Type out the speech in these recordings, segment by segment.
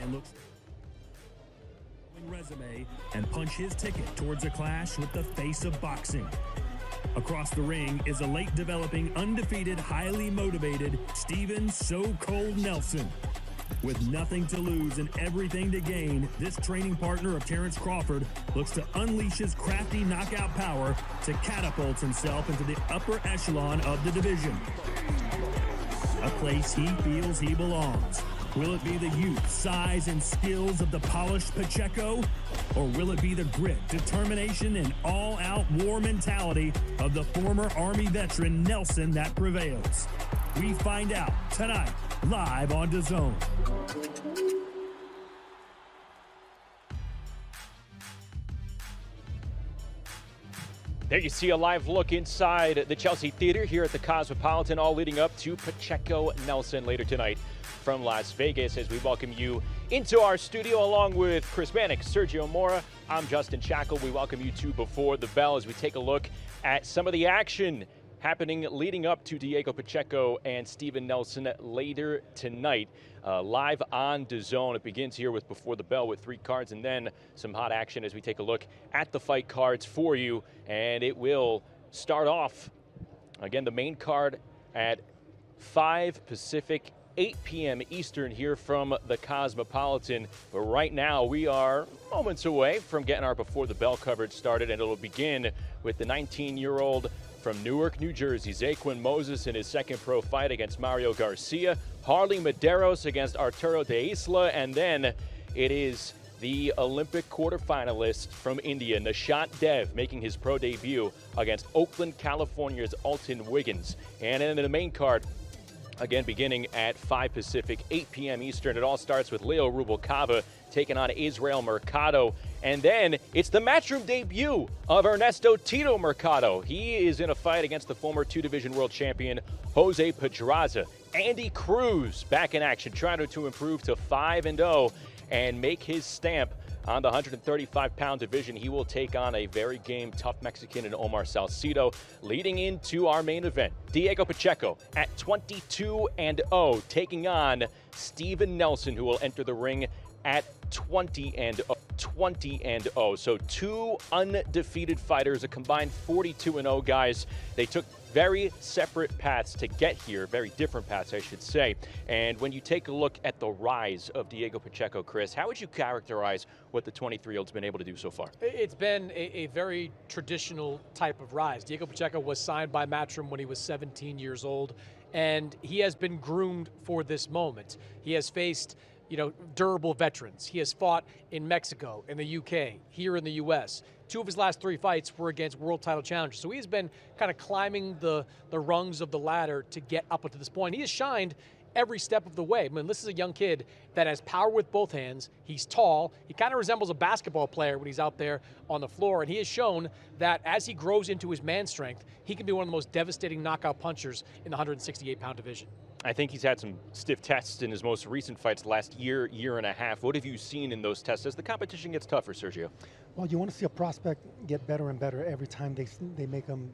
and looks resume and punch his ticket towards a clash with the face of boxing. Across the ring is a late developing, undefeated, highly motivated Steven So Cold Nelson. With nothing to lose and everything to gain, this training partner of Terrence Crawford looks to unleash his crafty knockout power to catapult himself into the upper echelon of the division. A place he feels he belongs. Will it be the youth, size, and skills of the polished Pacheco? Or will it be the grit, determination, and all-out war mentality of the former Army veteran Nelson that prevails? We find out tonight, live on DAZN. There you see a live look inside the Chelsea Theater here at the Cosmopolitan, all leading up to Pacheco Nelson later tonight from Las Vegas, as we welcome you into our studio along with Chris Manick, Sergio Mora. I'm Justin Shackle. We welcome you to Before the Bell as we take a look at some of the action happening leading up to Diego Pacheco and Steven Nelson later tonight. Live on DAZN. It begins here with Before the Bell with 3 cards and then some hot action as we take a look at the fight cards for you. And it will start off, again, the main card at 5 Pacific, 8 p.m. Eastern here from the Cosmopolitan. But right now we are moments away from getting our Before the Bell coverage started, and it'll begin with the 19-year-old from Newark, New Jersey, Zaquin Moses in his second pro fight against Mario Garcia, Harley Medeiros against Arturo De Isla, and then it is the Olympic quarterfinalist from India, Nishant Dev, making his pro debut against Oakland, California's Alton Wiggins. And in the main card, again, beginning at 5 Pacific, 8 p.m. Eastern. It all starts with Leo Rubalcaba taking on Israel Mercado. And then it's the matchroom debut of Ernesto Tito Mercado. He is in a fight against the former 2-division world champion, Jose Pedraza. Andy Cruz back in action, trying to improve to 5-0 and make his stamp on the 135-pound division. He will take on a very game, tough Mexican in Omar Salcido. Leading into our main event, Diego Pacheco at 22-0, taking on Steven Nelson, who will enter the ring at 20-0. So 2 undefeated fighters, a combined 42-0 guys. They took very separate paths to get here, very different paths, I should say. And when you take a look at the rise of Diego Pacheco, Chris, how would you characterize what the 23-year-old's been able to do so far? It's been a very traditional type of rise. Diego Pacheco was signed by Matchroom when he was 17 years old, and he has been groomed for this moment. He has faced, durable veterans. He has fought in Mexico, in the UK, here in the US. 2 of his last 3 fights were against world title challengers. So he's been kind of climbing the rungs of the ladder to get up to this point. He has shined every step of the way. I mean, this is a young kid that has power with both hands. He's tall. He kind of resembles a basketball player when he's out there on the floor. And he has shown that as he grows into his man strength, he can be one of the most devastating knockout punchers in the 168-pound division. I think he's had some stiff tests in his most recent fights last year and a half. What have you seen in those tests as the competition gets tougher, Sergio? Well, you want to see a prospect get better and better every time they make him.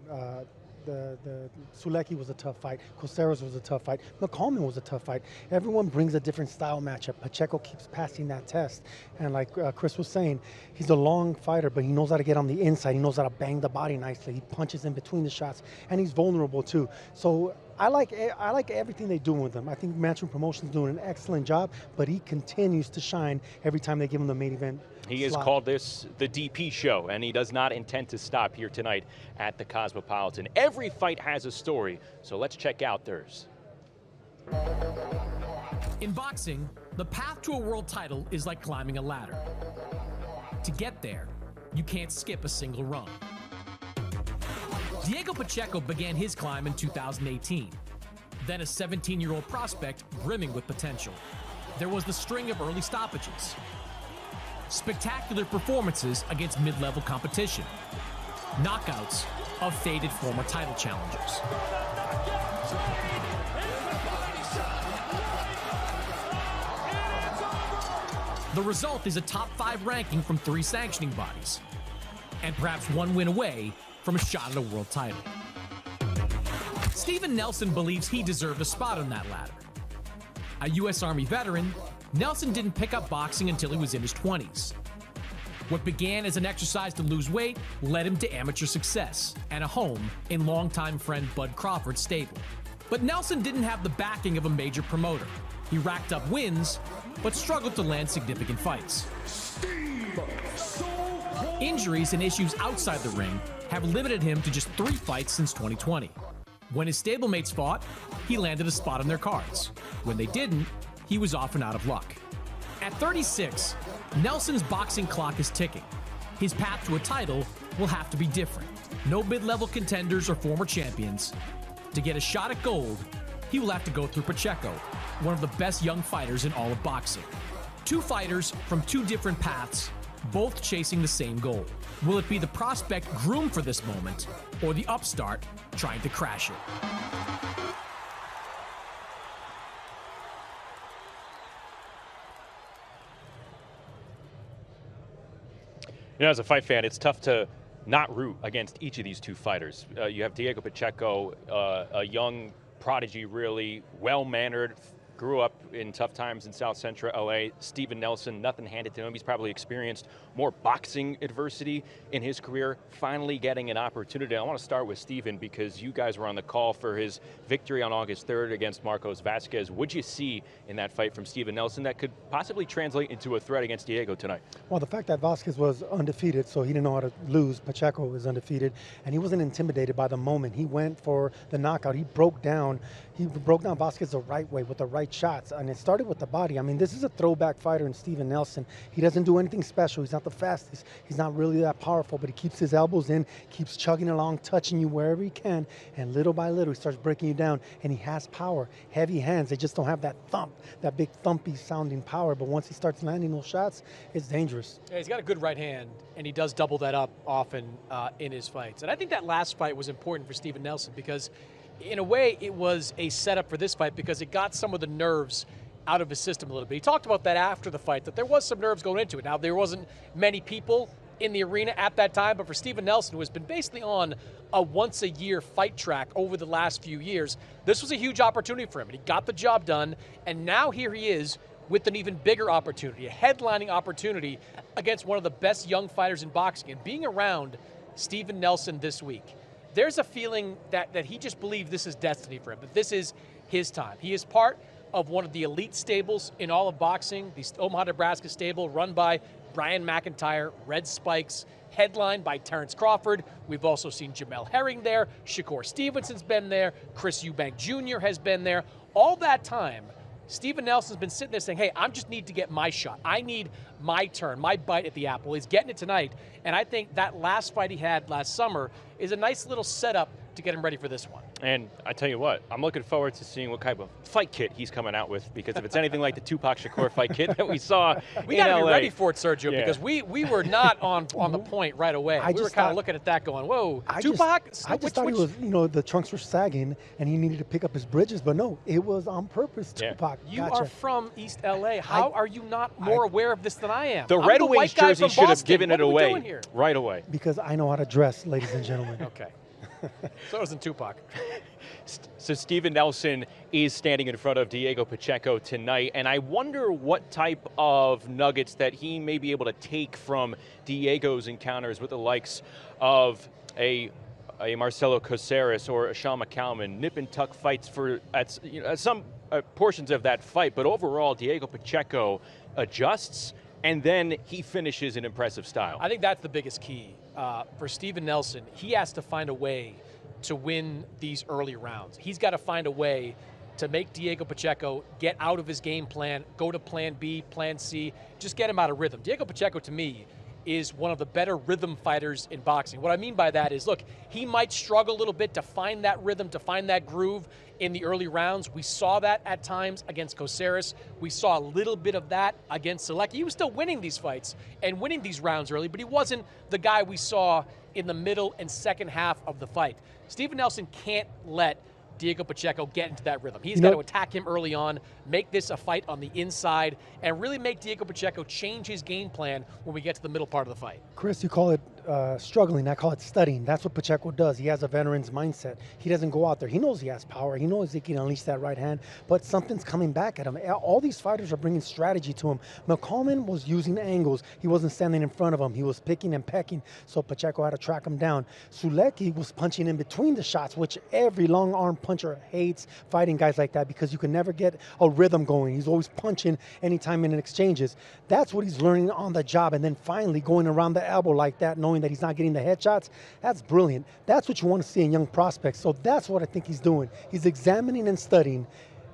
The Sulecki was a tough fight. Coceros was a tough fight. McCallman was a tough fight. Everyone brings a different style matchup. Pacheco keeps passing that test. And like Chris was saying, he's a long fighter, but he knows how to get on the inside. He knows how to bang the body nicely. He punches in between the shots, and he's vulnerable too. So I like everything they're doing with him. I think Matchroom Promotions doing an excellent job, but he continues to shine every time they give him the main event. He has called this the DP show, and he does not intend to stop here tonight at the Cosmopolitan. Every fight has a story, so let's check out theirs. In boxing, the path to a world title is like climbing a ladder. To get there, you can't skip a single rung. Diego Pacheco began his climb in 2018, then a 17-year-old prospect brimming with potential. There was the string of early stoppages, spectacular performances against mid-level competition, knockouts of faded former title challengers. The result is a top 5 ranking from 3 sanctioning bodies, and perhaps 1 win away from a shot at a world title. Steven Nelson believes he deserved a spot on that ladder. A U.S. Army veteran, Nelson didn't pick up boxing until he was in his 20s. What began as an exercise to lose weight led him to amateur success and a home in longtime friend Bud Crawford's stable. But Nelson didn't have the backing of a major promoter. He racked up wins, but struggled to land significant fights. Injuries and issues outside the ring have limited him to just 3 fights since 2020. When his stablemates fought, he landed a spot on their cards. When they didn't, he was often out of luck. At 36, Nelson's boxing clock is ticking. His path to a title will have to be different. No mid-level contenders or former champions. To get a shot at gold, he will have to go through Pacheco, one of the best young fighters in all of boxing. 2 fighters from 2 different paths, both chasing the same goal. Will it be the prospect groomed for this moment, or the upstart trying to crash it? You know, as a fight fan, it's tough to not root against each of these 2 fighters. You have Diego Pacheco, a young prodigy, really well-mannered, grew up in tough times in South Central LA. Steven Nelson, nothing handed to him. He's probably experienced more boxing adversity in his career, finally getting an opportunity. I want to start with Steven because you guys were on the call for his victory on August 3rd against Marcos Vasquez. What'd you see in that fight from Steven Nelson that could possibly translate into a threat against Diego tonight? Well, the fact that Vasquez was undefeated, so he didn't know how to lose. Pacheco was undefeated, and he wasn't intimidated by the moment. He went for the knockout. He broke down Vasquez the right way with the right shots, and it started with the body. I mean, this is a throwback fighter in Steven Nelson. He doesn't do anything special. He's not the fastest. He's not really that powerful, but he keeps his elbows in, keeps chugging along, touching you wherever he can, and little by little, he starts breaking you down, and he has power. Heavy hands. They just don't have that thump, that big thumpy sounding power, but once he starts landing those shots, it's dangerous. Yeah, he's got a good right hand, and he does double that up often in his fights. And I think that last fight was important for Steven Nelson because in a way, it was a setup for this fight because it got some of the nerves out of his system a little bit. He talked about that after the fight, that there was some nerves going into it. Now, there wasn't many people in the arena at that time, but for Steven Nelson, who has been basically on a once-a-year fight track over the last few years, this was a huge opportunity for him, and he got the job done, and now here he is with an even bigger opportunity, a headlining opportunity against one of the best young fighters in boxing. And being around Steven Nelson this week, there's a feeling that he just believes this is destiny for him, that this is his time. He is part of one of the elite stables in all of boxing, the Omaha, Nebraska stable run by Brian McIntyre, Red Spikes, headlined by Terrence Crawford. We've also seen Jamel Herring there, Shakur Stevenson's been there, Chris Eubank Jr. has been there. All that time, Steven Nelson's been sitting there saying, hey, I just need to get my shot. I need my turn, my bite at the apple. He's getting it tonight, and I think that last fight he had last summer is a nice little setup to get him ready for this one. And I tell you what, I'm looking forward to seeing what type of fight kit he's coming out with, because if it's anything like the Tupac Shakur fight kit that we saw we in got to LA. be ready for it, Sergio, because we were not on the point right away. We were kind of looking at that going, whoa, Tupac? I just thought he was, the trunks were sagging and he needed to pick up his bridges, but no, it was on purpose, Tupac. You are from East LA. How are you not more aware of this than I am? The Red Wings jersey should have given it away right away. Because I know how to dress, ladies and gentlemen. Okay. So doesn't Tupac. So Steven Nelson is standing in front of Diego Pacheco tonight, and I wonder what type of nuggets that he may be able to take from Diego's encounters with the likes of a Marcelo Caceres or a Sean McCalman, nip and tuck fights for at some portions of that fight, but overall Diego Pacheco adjusts and then he finishes in impressive style. I think that's the biggest key for Steven Nelson. He has to find a way to win these early rounds. He's got to find a way to make Diego Pacheco get out of his game plan, go to plan B, plan C, just get him out of rhythm. Diego Pacheco, to me, is one of the better rhythm fighters in boxing. What I mean by that is, look, he might struggle a little bit to find that rhythm, to find that groove in the early rounds. We saw that at times against Caceres. We saw a little bit of that against Selecki. He was still winning these fights and winning these rounds early, but he wasn't the guy we saw in the middle and second half of the fight. Steven Nelson can't let Diego Pacheco get into that rhythm. He's got to attack him early on, make this a fight on the inside, and really make Diego Pacheco change his game plan when we get to the middle part of the fight. Chris, you call it struggling. I call it studying. That's what Pacheco does. He has a veteran's mindset. He doesn't go out there. He knows he has power. He knows he can unleash that right hand, but something's coming back at him. All these fighters are bringing strategy to him. McCallman was using angles. He wasn't standing in front of him. He was picking and pecking, so Pacheco had to track him down. Sulecki was punching in between the shots, which every long arm puncher hates fighting guys like that because you can never get a rhythm going. He's always punching anytime in exchanges. That's what he's learning on the job, and then finally going around the elbow like that, knowing that he's not getting the headshots. That's brilliant. That's what you want to see in young prospects. So that's what I think he's doing. He's examining and studying,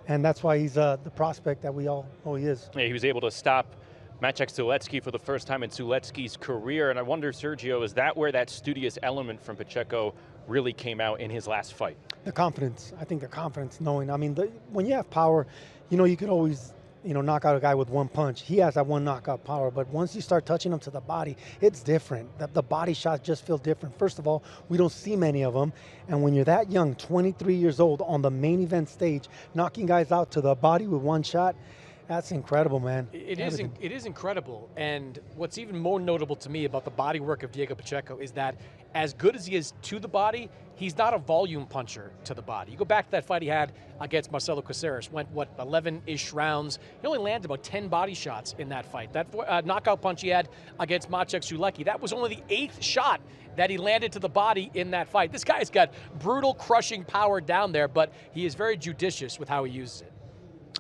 and that's why he's the prospect that we all know he is. Yeah, he was able to stop Maciej Sulecki for the first time in Sulecki's career, and I wonder, Sergio, is that where that studious element from Pacheco really came out in his last fight? The confidence. I think the confidence, knowing. I mean, when you have power, you could always knock out a guy with one punch. He has that one knockout power, but once you start touching him to the body, it's different. The body shots just feel different. First of all, we don't see many of them, and when you're that young, 23 years old, on the main event stage, knocking guys out to the body with one shot, that's incredible, man. It is incredible, and what's even more notable to me about the body work of Diego Pacheco is that as good as he is to the body, he's not a volume puncher to the body. You go back to that fight he had against Marcelo Caceres, went, 11-ish rounds. He only landed about 10 body shots in that fight. That knockout punch he had against Maciej Sulecki, that was only the 8th shot that he landed to the body in that fight. This guy's got brutal, crushing power down there, but he is very judicious with how he uses it.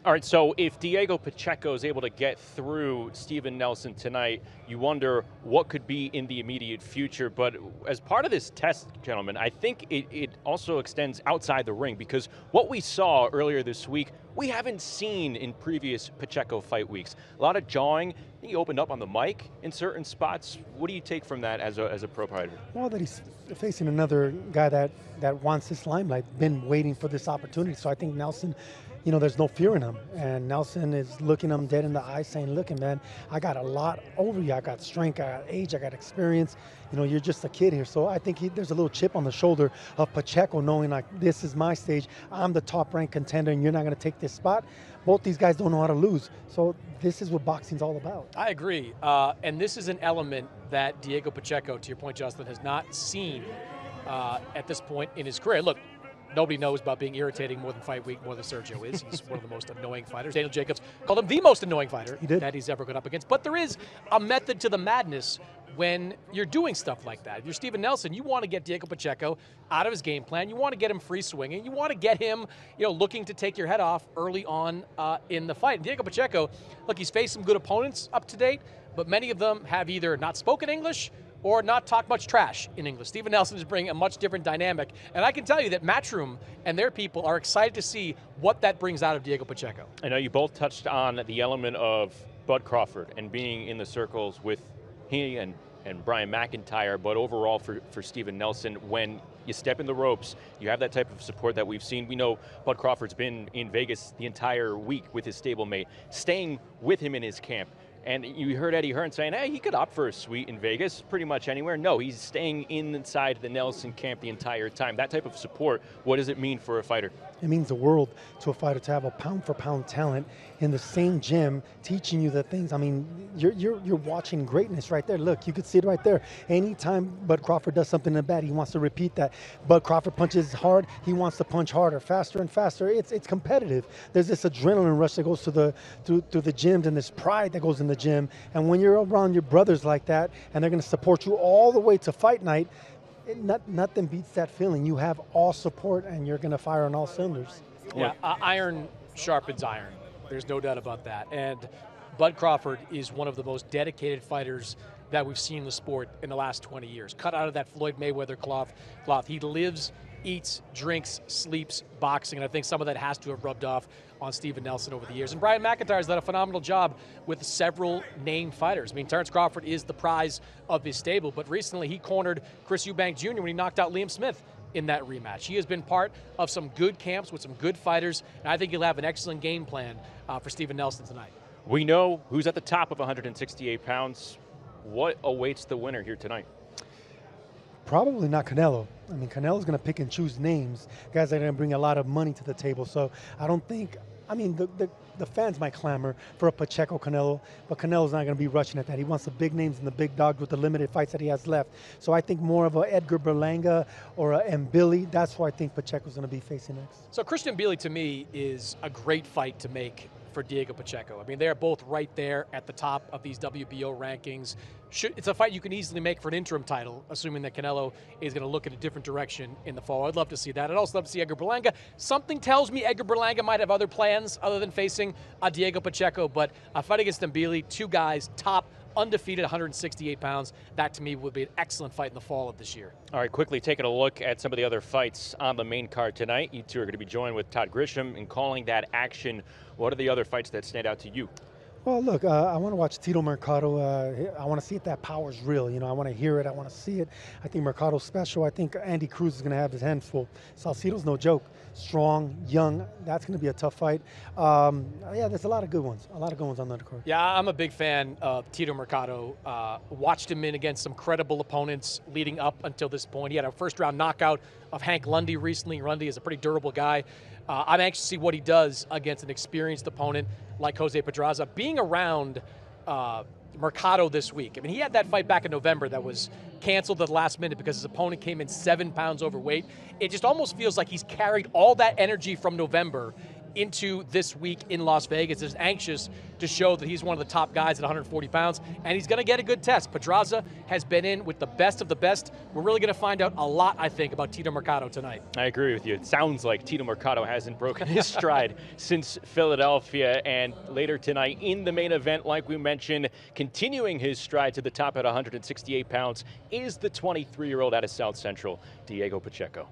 All right, so if Diego Pacheco is able to get through Steven Nelson tonight, you wonder what could be in the immediate future. But as part of this test, gentlemen, I think it also extends outside the ring, because what we saw earlier this week, we haven't seen in previous Pacheco fight weeks. A lot of jawing. He opened up on the mic in certain spots. What do you take from that as a pro fighter? Well, that he's facing another guy that wants this limelight, been waiting for this opportunity. So I think Nelson, there's no fear in him. And Nelson is looking him dead in the eye saying, look, man, I got a lot over you. I got strength, I got age, I got experience. You're just a kid here. So I think there's a little chip on the shoulder of Pacheco, knowing like, this is my stage. I'm the top-ranked contender, and you're not going to take this spot. Both these guys don't know how to lose. So this is what boxing's all about. I agree. And this is an element that Diego Pacheco, to your point, Justin, has not seen at this point in his career. Look, nobody knows about being irritating more than fight week, more than Sergio is. He's one of the most annoying fighters. Daniel Jacobs called him the most annoying fighter that he's ever gone up against. But there is a method to the madness when you're doing stuff like that. If you're Steven Nelson, you want to get Diego Pacheco out of his game plan. You want to get him free swinging. You want to get him, looking to take your head off early on in the fight. And Diego Pacheco, look, he's faced some good opponents up to date, but many of them have either not spoken English or not talk much trash in English. Steven Nelson is bringing a much different dynamic. And I can tell you that Matchroom and their people are excited to see what that brings out of Diego Pacheco. I know you both touched on the element of Bud Crawford and being in the circles with he and Brian McIntyre, but overall for Steven Nelson, when you step in the ropes, you have that type of support that we've seen. We know Bud Crawford's been in Vegas the entire week with his stablemate, staying with him in his camp. And you heard Eddie Hearn saying, hey, he could opt for a suite in Vegas pretty much anywhere. No, he's staying inside the Nelson camp the entire time. That type of support, what does it mean for a fighter? It means the world to a fighter to have a pound-for-pound talent in the same gym teaching you the things. I mean, you're watching greatness right there. Look, you could see it right there. Anytime Bud Crawford does something in the bad, he wants to repeat that. Bud Crawford punches hard, he wants to punch harder, faster and faster. It's competitive. There's this adrenaline rush that goes through the gyms, and this pride that goes in the gym. And when you're around your brothers like that, and they're going to support you all the way to fight night, nothing beats that feeling. You have all support, and you're going to fire on all cylinders. Yeah, iron sharpens iron. There's no doubt about that. And Bud Crawford is one of the most dedicated fighters that we've seen in the sport in the last 20 years. Cut out of that Floyd Mayweather cloth. He lives, eats, drinks, sleeps boxing, and I think some of that has to have rubbed off on Steven Nelson over the years. And Brian McIntyre's done a phenomenal job with several named fighters. I mean, Terrence Crawford is the prize of his stable, but recently he cornered Chris Eubank Jr. when he knocked out Liam Smith in that rematch. He has been part of some good camps with some good fighters, and I think he'll have an excellent game plan for Steven Nelson tonight. We know who's at the top of 168 pounds. What awaits the winner here tonight? Probably not Canelo. I mean, Canelo's going to pick and choose names, guys that are going to bring a lot of money to the table. So I don't think, I mean, the the fans might clamor for a Pacheco Canelo, but Canelo's not going to be rushing at that. He wants the big names and the big dogs with the limited fights that he has left. So I think more of a Edgar Berlanga or a Mbili. That's who I think Pacheco's going to be facing next. So Christian Mbili, to me, is a great fight to make for Diego Pacheco. I mean, they're both right there at the top of these WBO rankings. It's a fight you can easily make for an interim title, assuming that Canelo is going to look in a different direction in the fall. I'd love to see that. I'd also love to see Edgar Berlanga. Something tells me Edgar Berlanga might have other plans other than facing Diego Pacheco, but a fight against Mbili, two guys, top, undefeated, 168 pounds. That, to me, would be an excellent fight in the fall of this year. All right, quickly taking a look at some of the other fights on the main card tonight. You two are going to be joined with Todd Grisham in calling that action. What are the other fights that stand out to you? Well, look, I want to watch Tito Mercado. I want to see if that power is real. You know, I want to hear it. I want to see it. I think Mercado's special. I think Andy Cruz is going to have his hands full. Salcido's no joke. Strong, young. That's going to be a tough fight. Yeah, there's a lot of good ones. A lot of good ones on the undercard. Yeah, I'm a big fan of Tito Mercado. Watched him in against some credible opponents leading up until this point. He had a first-round knockout of Hank Lundy recently. Lundy is a pretty durable guy. I'm anxious to see what he does against an experienced opponent like Jose Pedraza. Being around Mercado this week, I mean, he had that fight back in November that was canceled at the last minute because his opponent came in 7 pounds overweight. It just almost feels like he's carried all that energy from November into this week in Las Vegas. Is anxious to show that he's one of the top guys at 140 pounds, and he's going to get a good test. Pedraza has been in with the best of the best. We're really going to find out a lot, I think, about Tito Mercado tonight. I agree with you. It sounds like Tito Mercado hasn't broken his stride since Philadelphia, and later tonight in the main event, like we mentioned, continuing his stride to the top at 168 pounds is the 23-year-old out of South Central, Diego Pacheco.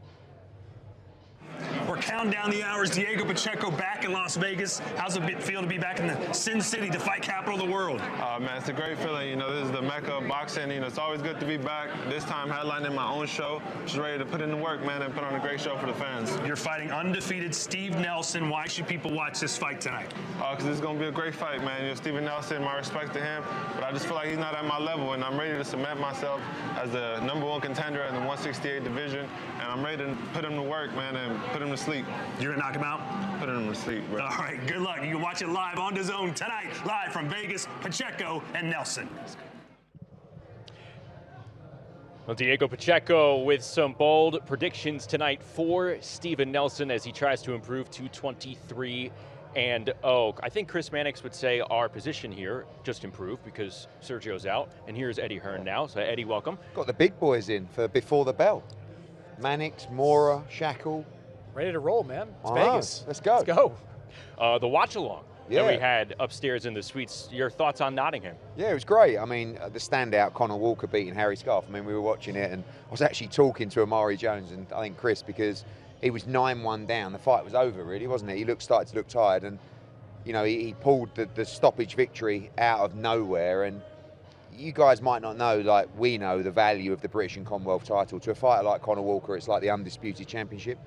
We're counting down the hours. Diego Pacheco back in Las Vegas. How's it feel to be back in the Sin City, the fight capital of the world? Man, it's a great feeling. You know, this is the mecca of boxing. You know, it's always good to be back. This time headlining my own show. Just ready to put in the work, man, and put on a great show for the fans. You're fighting undefeated Steve Nelson. Why should people watch this fight tonight? Because it's going to be a great fight, man. You know, Steven Nelson, my respect to him, but I just feel like he's not at my level, and I'm ready to cement myself as the #1 contender in the 168 division, and I'm ready to put him to work, man, and put him to sleep. You're going to knock him out? Put him to sleep, bro. All right, good luck. You can watch it live on DAZN tonight, live from Vegas, Pacheco and Nelson. Well, Diego Pacheco with some bold predictions tonight for Steven Nelson as he tries to improve to 23-0. I think Chris Mannix would say our position here just improved because Sergio's out, and here's Eddie Hearn now. So Eddie, welcome. Got the big boys in for before the bell. Mannix, Mora, Shackle. Ready to roll, man. It's All Vegas. right, let's go. Let's go. The watch-along that Yeah. we had upstairs in the suites. Your thoughts on Nottingham? Yeah, it was great. I mean, the standout, Conor Walker beating Harry Scarf. I mean, we were watching it, and I was actually talking to Amari Jones and I think Chris, because he was 9-1 down. The fight was over, really, wasn't it? He started to look tired, and you know, he pulled the stoppage victory out of nowhere. And you guys might not know, like we know, the value of the British and Commonwealth title. To a fighter like Conor Walker, it's like the undisputed championship.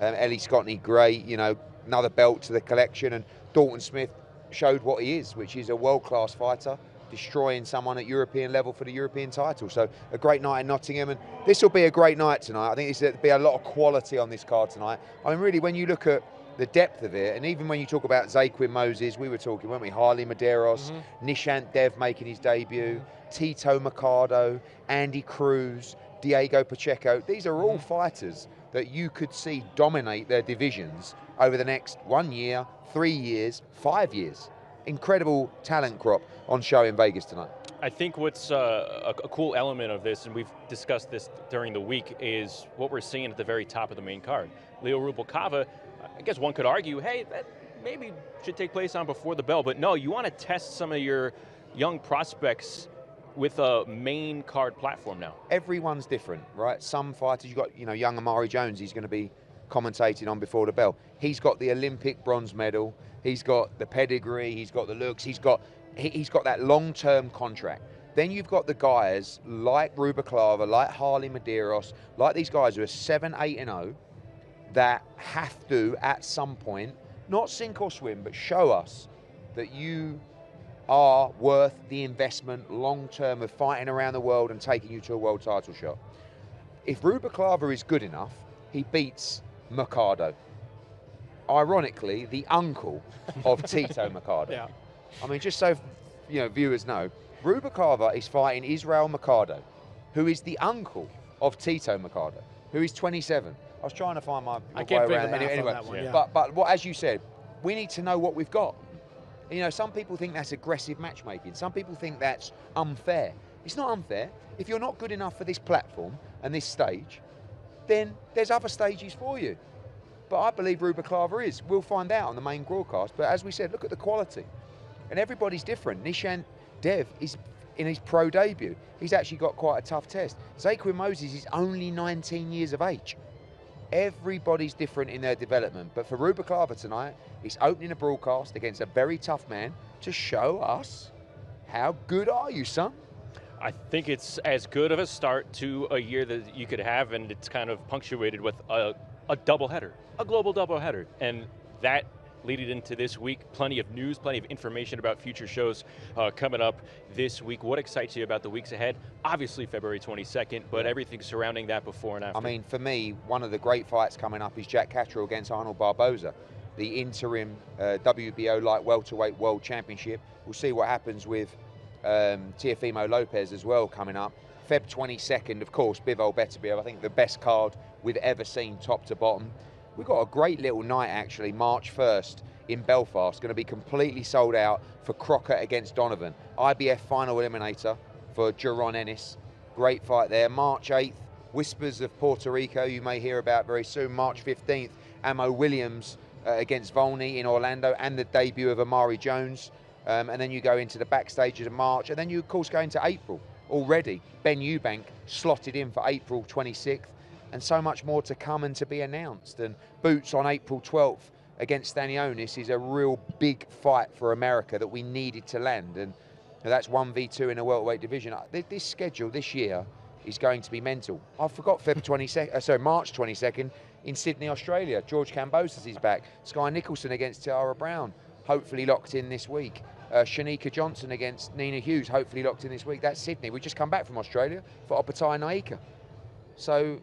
Ellie Scotney, great, you know, another belt to the collection, and Dalton Smith showed what he is, which is a world-class fighter, destroying someone at European level for the European title. So a great night in Nottingham, and this will be a great night tonight. I think there'll be a lot of quality on this card tonight. I mean, really, when you look at the depth of it, and even when you talk about Zaquin Moses, we were talking, weren't we? Harley Medeiros, Nishant Dev making his debut, Tito Mercado, Andy Cruz, Diego Pacheco. These are all fighters that you could see dominate their divisions over the next 1 year, 3 years, 5 years. Incredible talent crop on show in Vegas tonight. I think what's a cool element of this, and we've discussed this during the week, is what we're seeing at the very top of the main card. Leo Rubalcaba, I guess one could argue, hey, that maybe should take place on before the bell, but no, you want to test some of your young prospects with a main card platform now. Everyone's different, right? Some fighters, you've got, you know, young Amari Jones, he's going to be commentating on before the bell. He's got the Olympic bronze medal, he's got the pedigree, he's got the looks, he's got that long-term contract. Then you've got the guys like Rubalcaba, like Harley Medeiros, like these guys who are 7-8-0, that have to, at some point, not sink or swim, but show us that you are worth the investment long-term of fighting around the world and taking you to a world title shot. If Rubalcaba is good enough, he beats Mercado. ironically, the uncle of Tito Mercado. Yeah. I mean, just so viewers know, Rubalcaba is fighting Israel Mercado, who is the uncle of Tito Mercado, who is 27. I was trying to find my I way can't figure around the math anyway. on that one, yeah. But what, as you said, we need to know what we've got. You know, some people think that's aggressive matchmaking. Some people think that's unfair. It's not unfair. If you're not good enough for this platform and this stage, then there's other stages for you. But I believe Rubalcaba is. We'll find out on the main broadcast. But as we said, look at the quality. And everybody's different. Nishan Dev is in his pro debut. He's actually got quite a tough test. Zaquin Moses is only 19 years of age. Everybody's different in their development. But for Rubalcaba tonight, he's opening a broadcast against a very tough man to show us how good are you, son? I think it's as good of a start to a year that you could have, and it's kind of punctuated with a doubleheader, a global doubleheader. And that leading into this week, plenty of news, plenty of information about future shows coming up this week. What excites you about the weeks ahead? Obviously February 22nd, but everything surrounding that before and after. I mean, for me, one of the great fights coming up is Jack Catterall against Arnold Barboza, the interim WBO light welterweight world championship. We'll see what happens with Teofimo Lopez as well coming up. Feb 22nd, of course, Bivol Beterbiev, I think the best card we've ever seen top to bottom. We've got a great little night actually, March 1st in Belfast, going to be completely sold out for Crockett against Donovan. IBF final eliminator for Jaron Ennis. Great fight there. March 8th, Whispers of Puerto Rico, you may hear about very soon. March 15th, Amo Williams against Volney in Orlando, and the debut of Amari Jones. And then you go into the backstages of March, and then you of course go into April already. Ben Eubank slotted in for April 26th. And so much more to come and to be announced. And Boots on April 12th against Stanionis is a real big fight for America that we needed to land. And that's 1v2 in a welterweight division. This schedule this year is going to be mental. I forgot March 22nd in Sydney, Australia. George Kambosos is back. Sky Nicholson against Tiara Brown, hopefully locked in this week. Shanika Johnson against Nina Hughes, hopefully locked in this week. That's Sydney. We just come back from Australia for Opatai Naika. So,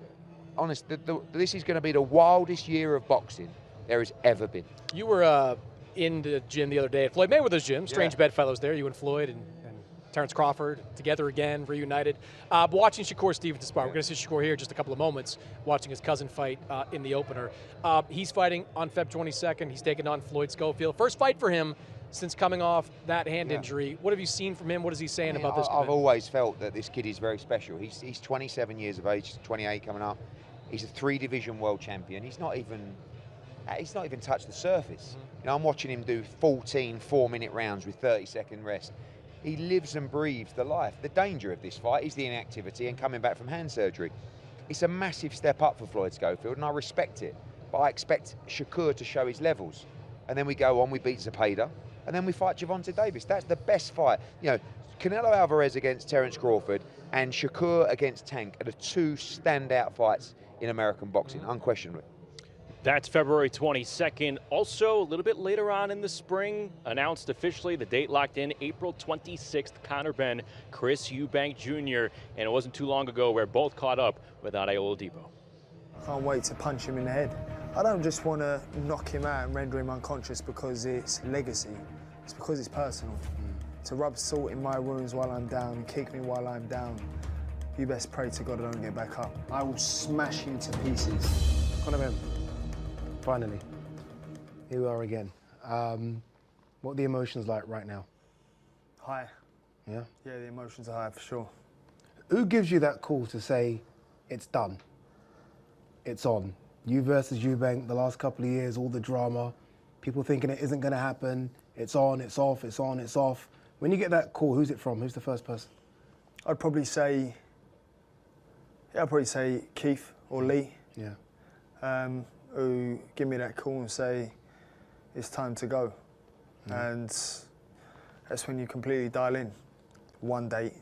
honest, this is going to be the wildest year of boxing there has ever been. You were in the gym the other day at Floyd Mayweather's gym. Strange bedfellows there. You and Floyd and Terrence Crawford together again, reunited. Watching Shakur Stevens spar. We're going to see Shakur here in just a couple of moments, watching his cousin fight in the opener. He's fighting on Feb 22nd. He's taking on Floyd Schofield. First fight for him since coming off that hand injury. What have you seen from him? What is he saying about this? I've always felt that this kid is very special. He's 27 years of age, 28 coming up. He's a 3-division world champion. He's not even touched the surface. You know, I'm watching him do 14 4-minute rounds with 30-second rest. He lives and breathes the life. The danger of this fight is the inactivity and coming back from hand surgery. It's a massive step up for Floyd Schofield, and I respect it. But I expect Shakur to show his levels. And then we go on, we beat Zepeda, and then we fight Gervonta Davis. That's the best fight. You know, Canelo Alvarez against Terrence Crawford and Shakur against Tank are the two standout fights in American boxing, unquestionably. That's February 22nd. Also, a little bit later on in the spring, announced officially, the date locked in, April 26th, Conor Benn, Chris Eubank Jr. And it wasn't too long ago where both caught up with Ade Oladipo. I can't wait to punch him in the head. I don't just want to knock him out and render him unconscious because it's legacy. It's because it's personal. To rub salt in my wounds while I'm down, kick me while I'm down, you best pray to God I don't get back up. I will smash him to pieces. Conor Benn, finally, here we are again. What are the emotions like right now? High. Yeah? Yeah, the emotions are high for sure. Who gives you that call to say, it's done, it's on? You versus Eubank, the last couple of years, all the drama, people thinking it isn't going to happen, it's on, it's off, it's on, it's off. When you get that call, who's it from? Who's the first person? I'd probably say Keith or Lee. Yeah. Who give me that call and say, it's time to go. And that's when you completely dial in. One date,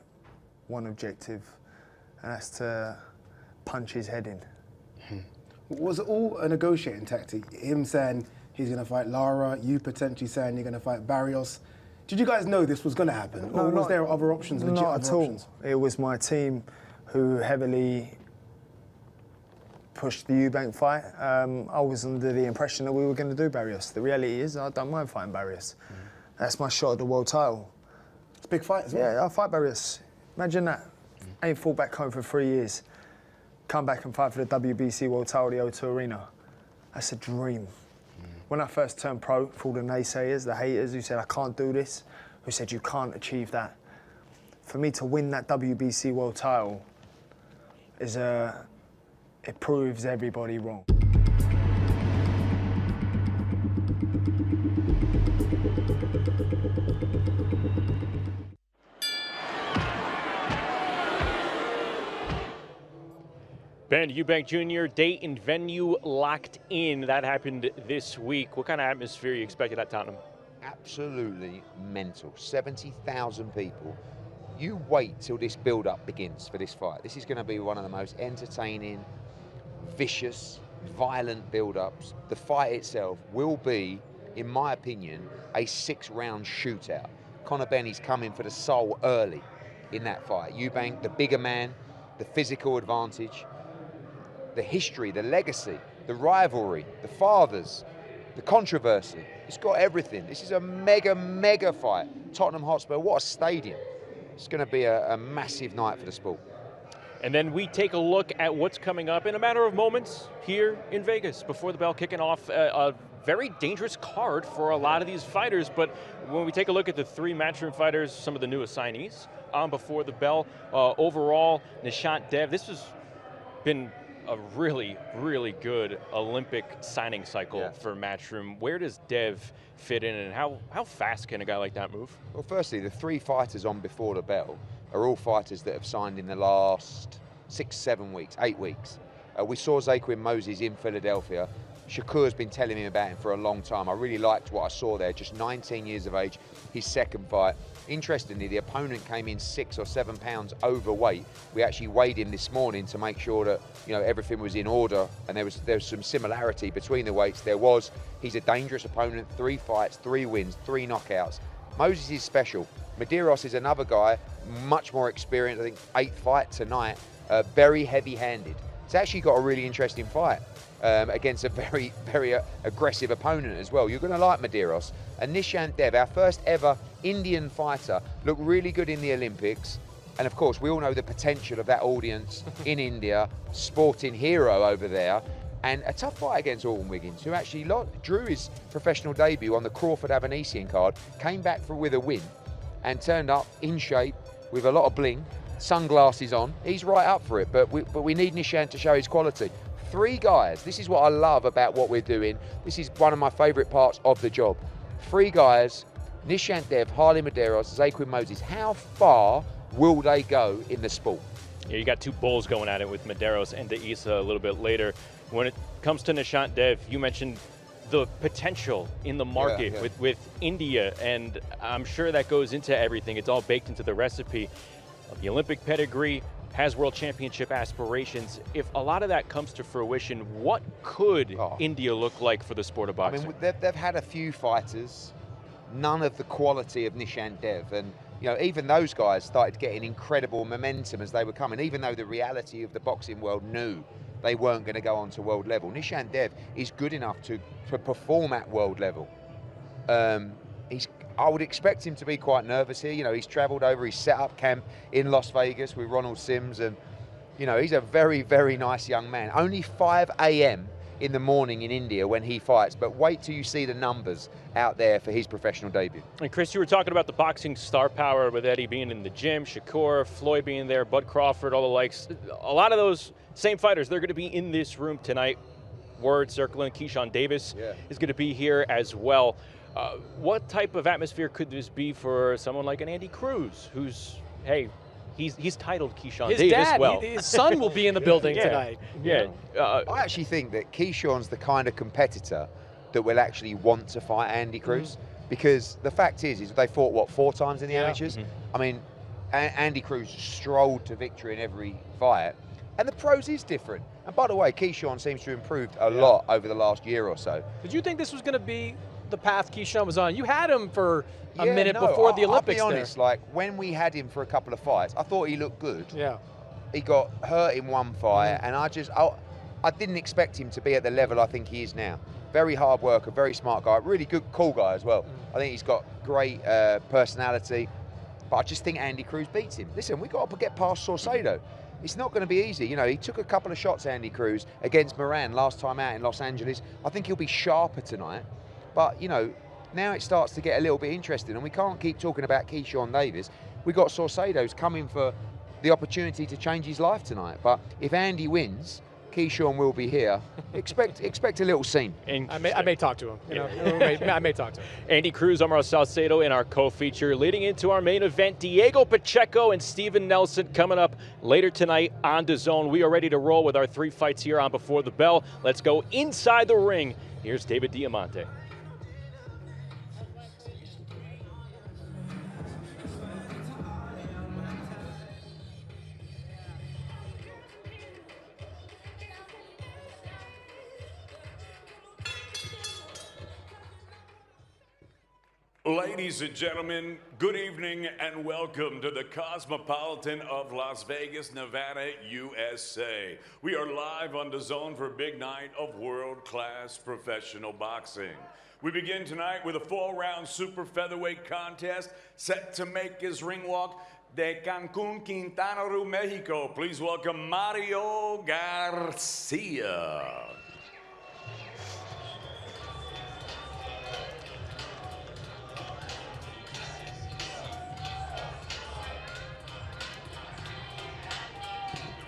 one objective, and that's to punch his head in. Was it all a negotiating tactic? Him saying he's going to fight Lara, you potentially saying you're going to fight Barrios. Did you guys know this was going to happen? No, or was there other options, legit not other at all. options? It was my team who heavily push the Eubank fight. I was under the impression that we were going to do Barrios. The reality is, I don't mind fighting Barrios. That's my shot at the world title. It's a big fight as well. Yeah, I'll fight Barrios. Imagine that. I ain't fought back home for 3 years. Come back and fight for the WBC world title, the O2 Arena. That's a dream. When I first turned pro, for all the naysayers, the haters who said I can't do this, who said you can't achieve that, for me to win that WBC world title is it proves everybody wrong. Ben Eubank Jr., date and venue locked in. That happened this week. What kind of atmosphere are you expected at Tottenham? Absolutely mental. 70,000 people. You wait till this build-up begins for this fight. This is going to be one of the most entertaining, vicious, violent build-ups. The fight itself will be, in my opinion, a 6-round shootout. Conor Benny's coming for the soul early in that fight. Eubank, the bigger man, the physical advantage, the history, the legacy, the rivalry, the fathers, the controversy. It's got everything. This is a mega, mega fight. Tottenham Hotspur, what a stadium. It's going to be a massive night for the sport. And then we take a look at what's coming up in a matter of moments here in Vegas before the bell, kicking off a very dangerous card for a lot of these fighters. But when we take a look at the 3 Matchroom fighters, some of the new assignees on before the bell, overall, Nishant Dev, this has been a really, really good Olympic signing cycle for Matchroom. Where does Dev fit in, and how fast can a guy like that move? Well, firstly, the 3 fighters on before the bell are all fighters that have signed in the last 6, 7 weeks, 8 weeks. We saw Zaquin Moses in Philadelphia. Shakur's been telling me about him for a long time. I really liked what I saw there, just 19 years of age, his second fight. Interestingly, the opponent came in 6 or 7 pounds overweight. We actually weighed him this morning to make sure that everything was in order, and there was some similarity between the weights. He's a dangerous opponent, 3 fights, 3 wins, 3 knockouts. Moses is special. Medeiros is another guy, much more experienced, I think 8th fight tonight, very heavy-handed. It's actually got a really interesting fight against a very, very aggressive opponent as well. You're going to like Medeiros. And Nishant Dev, our first ever Indian fighter, looked really good in the Olympics. And of course, we all know the potential of that audience in India, sporting hero over there. And a tough fight against Alton Wiggins, who actually drew his professional debut on the Crawford Avanesian card, came back with a win, and turned up in shape with a lot of bling, sunglasses on. He's right up for it, but we need Nishant to show his quality. 3 guys, this is what I love about what we're doing. This is one of my favourite parts of the job. 3 guys, Nishant Dev, Harley Medeiros, Zaquin Moses. How far will they go in the sport? Yeah, you got 2 bulls going at it with Medeiros and Isa a little bit later. When it comes to Nishant Dev, you mentioned the potential in the market with India, and I'm sure that goes into everything. It's all baked into the recipe. The Olympic pedigree, has world championship aspirations. If a lot of that comes to fruition, what could India look like for the sport of boxing? I mean, they've had a few fighters, none of the quality of Nishant Dev, and even those guys started getting incredible momentum as they were coming, even though the reality of the boxing world knew they weren't going to go on to world level. Nishant Dev is good enough to perform at world level. I would expect him to be quite nervous here. He's travelled over, he's set up camp in Las Vegas with Ronald Sims, and he's a very, very nice young man. Only 5 a.m. in the morning in India when he fights, but wait till you see the numbers out there for his professional debut. And Chris, you were talking about the boxing star power with Eddie being in the gym, Shakur, Floyd being there, Bud Crawford, all the likes. A lot of those same fighters, they're going to be in this room tonight. Word circling, Keyshawn Davis is going to be here as well. What type of atmosphere could this be for someone like an Andy Cruz, who's, hey, he's titled Keyshawn Davis dad, well. His son will be in the building tonight. I actually think that Keyshawn's the kind of competitor that will actually want to fight Andy Cruz, because the fact is they fought, 4 times in the amateurs? I mean, Andy Cruz strolled to victory in every fight, and the pros is different. And by the way, Keyshawn seems to have improved a lot over the last year or so. Did you think this was going to be the path Keyshawn was on? You had him for a minute before the Olympics. I'll be honest, like when we had him for a couple of fights, I thought he looked good. Yeah. He got hurt in one fight, and I didn't expect him to be at the level I think he is now. Very hard worker, very smart guy, really good, cool guy as well. I think he's got great personality, but I just think Andy Cruz beats him. Listen, we've got to get past Saucedo. It's not going to be easy. You know, he took a couple of shots, Andy Cruz, against Moran last time out in Los Angeles. I think he'll be sharper tonight. But, you know, now it starts to get a little bit interesting, and we can't keep talking about Keyshawn Davis. We've got Saucedo's coming for the opportunity to change his life tonight. But if Andy wins, Keyshawn will be here. Expect a little scene. I may talk to him. You know, I may talk to him. Andy Cruz, Omar Saucedo in our co-feature. Leading into our main event, Diego Pacheco and Steven Nelson coming up later tonight on DAZN. We are ready to roll with our 3 fights here on Before the Bell. Let's go inside the ring. Here's David Diamante. Ladies and gentlemen, good evening and welcome to the Cosmopolitan of Las Vegas, Nevada, USA. We are live on DAZN for a big night of world-class professional boxing. We begin tonight with a 4-round super featherweight contest set to make his ring walk de Cancun, Quintana Roo, Mexico. Please welcome Mario Garcia.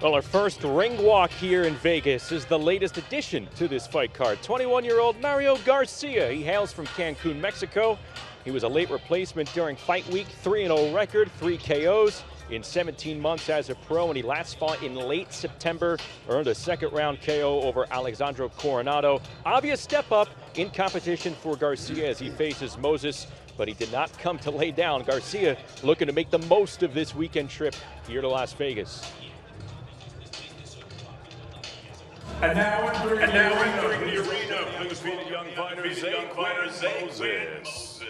Well, our first ring walk here in Vegas is the latest addition to this fight card. 21-year-old Mario Garcia. He hails from Cancun, Mexico. He was a late replacement during fight week, 3-0 record, 3 KOs in 17 months as a pro, and he last fought in late September, earned a second-round KO over Alexandro Coronado. Obvious step up in competition for Garcia as he faces Moses, but he did not come to lay down. Garcia looking to make the most of this weekend trip here to Las Vegas. And now entering the arena, please meet young fighter Zaquin Moses.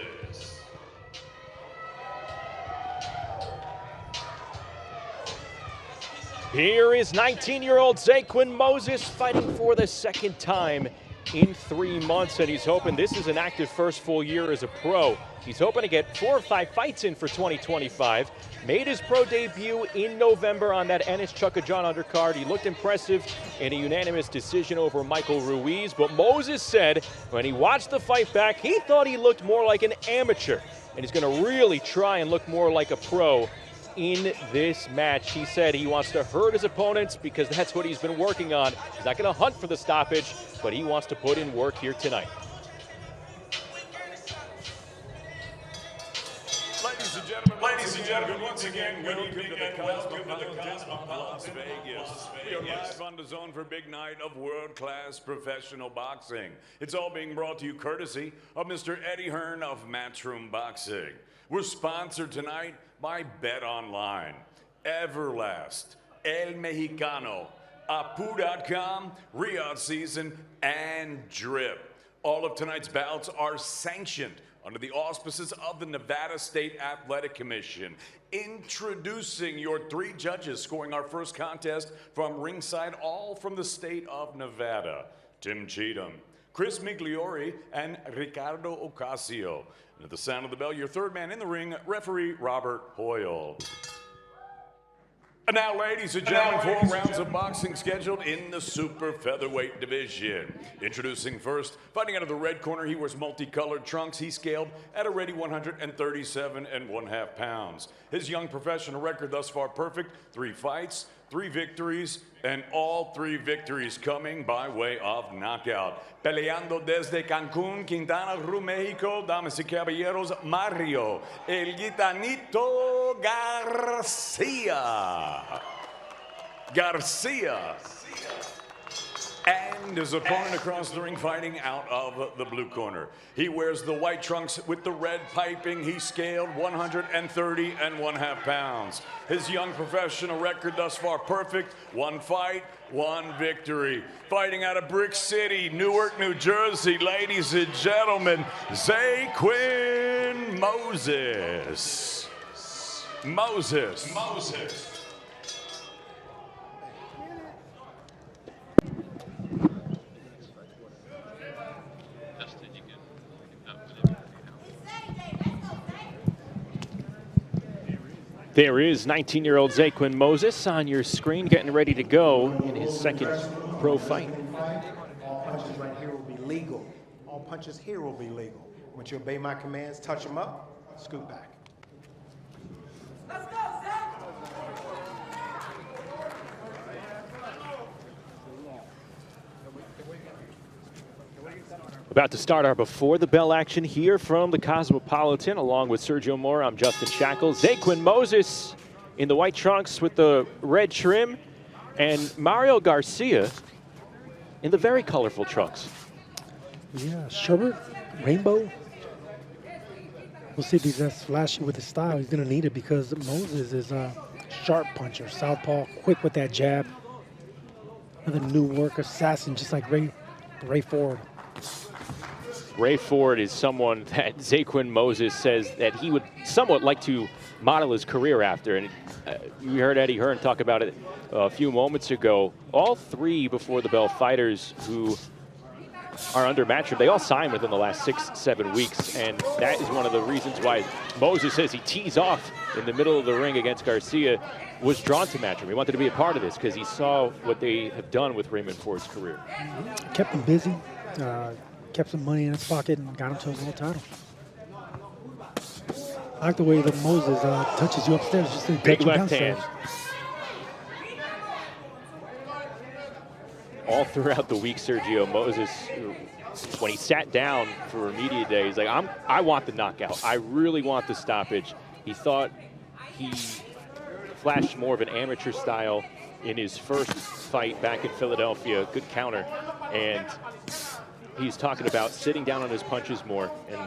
Here is 19-year-old Zaquin Moses fighting for the second time in 3 months, and he's hoping this is an active first full year as a pro. He's hoping to get 4 or 5 fights in for 2025. Made his pro debut in November on that Enes Chukajan undercard. He looked impressive in a unanimous decision over Michael Ruiz, but Moses said when he watched the fight back, he thought he looked more like an amateur, and he's going to really try and look more like a pro in this match. He said he wants to hurt his opponents because that's what he's been working on. He's not going to hunt for the stoppage, but he wants to put in work here tonight. Ladies and gentlemen, once again, welcome to the Cosmopolitan of Las Vegas. We are live on DAZN for a big night of world-class professional boxing. It's all being brought to you courtesy of Mr. Eddie Hearn of Matchroom Boxing. We're sponsored tonight by Bet Online, Everlast, El Mexicano, Apu.com, Riyadh Season, and Drip. All of tonight's bouts are sanctioned under the auspices of the Nevada State Athletic Commission. Introducing your 3 judges scoring our first contest from ringside, all from the state of Nevada. Tim Cheatham, Chris Migliori, and Ricardo Ocasio. And at the sound of the bell, your third man in the ring, referee Robert Hoyle. And now, ladies and gentlemen, 4 rounds of boxing scheduled in the super featherweight division. Introducing first, fighting out of the red corner, he wears multicolored trunks. He scaled at a ready 137 1/2 pounds. His young professional record thus far perfect, 3 fights, 3 victories, and all 3 victories coming by way of knockout. Peleando desde Cancún, Quintana Roo, Mexico, damas y caballeros, Mario El Gitanito Garcia. And his opponent across the ring fighting out of the blue corner. He wears the white trunks with the red piping. He scaled 130 1/2 pounds. His young professional record thus far perfect, 1 fight, 1 victory. Fighting out of Brick City, Newark, New Jersey, ladies and gentlemen, Zaquin Moses. There is 19-year-old Zaquin Moses on your screen, getting ready to go in his second pro fight. All punches right here will be legal. All punches here will be legal. Once you obey my commands, touch them up, scoot back. About to start our Before the Bell action here from the Cosmopolitan. Along with Sergio Mora, I'm Justin Shackles. Zaquin Moses in the white trunks with the red trim, and Mario Garcia in the very colorful trunks. Yeah, sherbet, rainbow. We'll see if he's as flashy with his style. He's going to need it because Moses is a sharp puncher, southpaw, quick with that jab. Another new work assassin, just like Ray Ford. Ray Ford is someone that Zaquin Moses says that he would somewhat like to model his career after. And you heard Eddie Hearn talk about it a few moments ago. All three Before the Bell fighters who are under Matchroom, they all signed within the last 6-7 weeks. And that is one of the reasons why Moses says he tees off in the middle of the ring against Garcia, was drawn to Matchroom. He wanted to be a part of this because he saw what they have done with Raymond Ford's career. Kept him busy. Kept some money in his pocket and got him to a world title. I like the way that Moses touches you upstairs, just to big touch you left downstairs. hand. All throughout the week, Sergio Moses, when he sat down for media day, he's like, I want the knockout. I really want the stoppage. He thought he flashed more of an amateur style in his first fight back in Philadelphia. Good counter. And he's talking about sitting down on his punches more and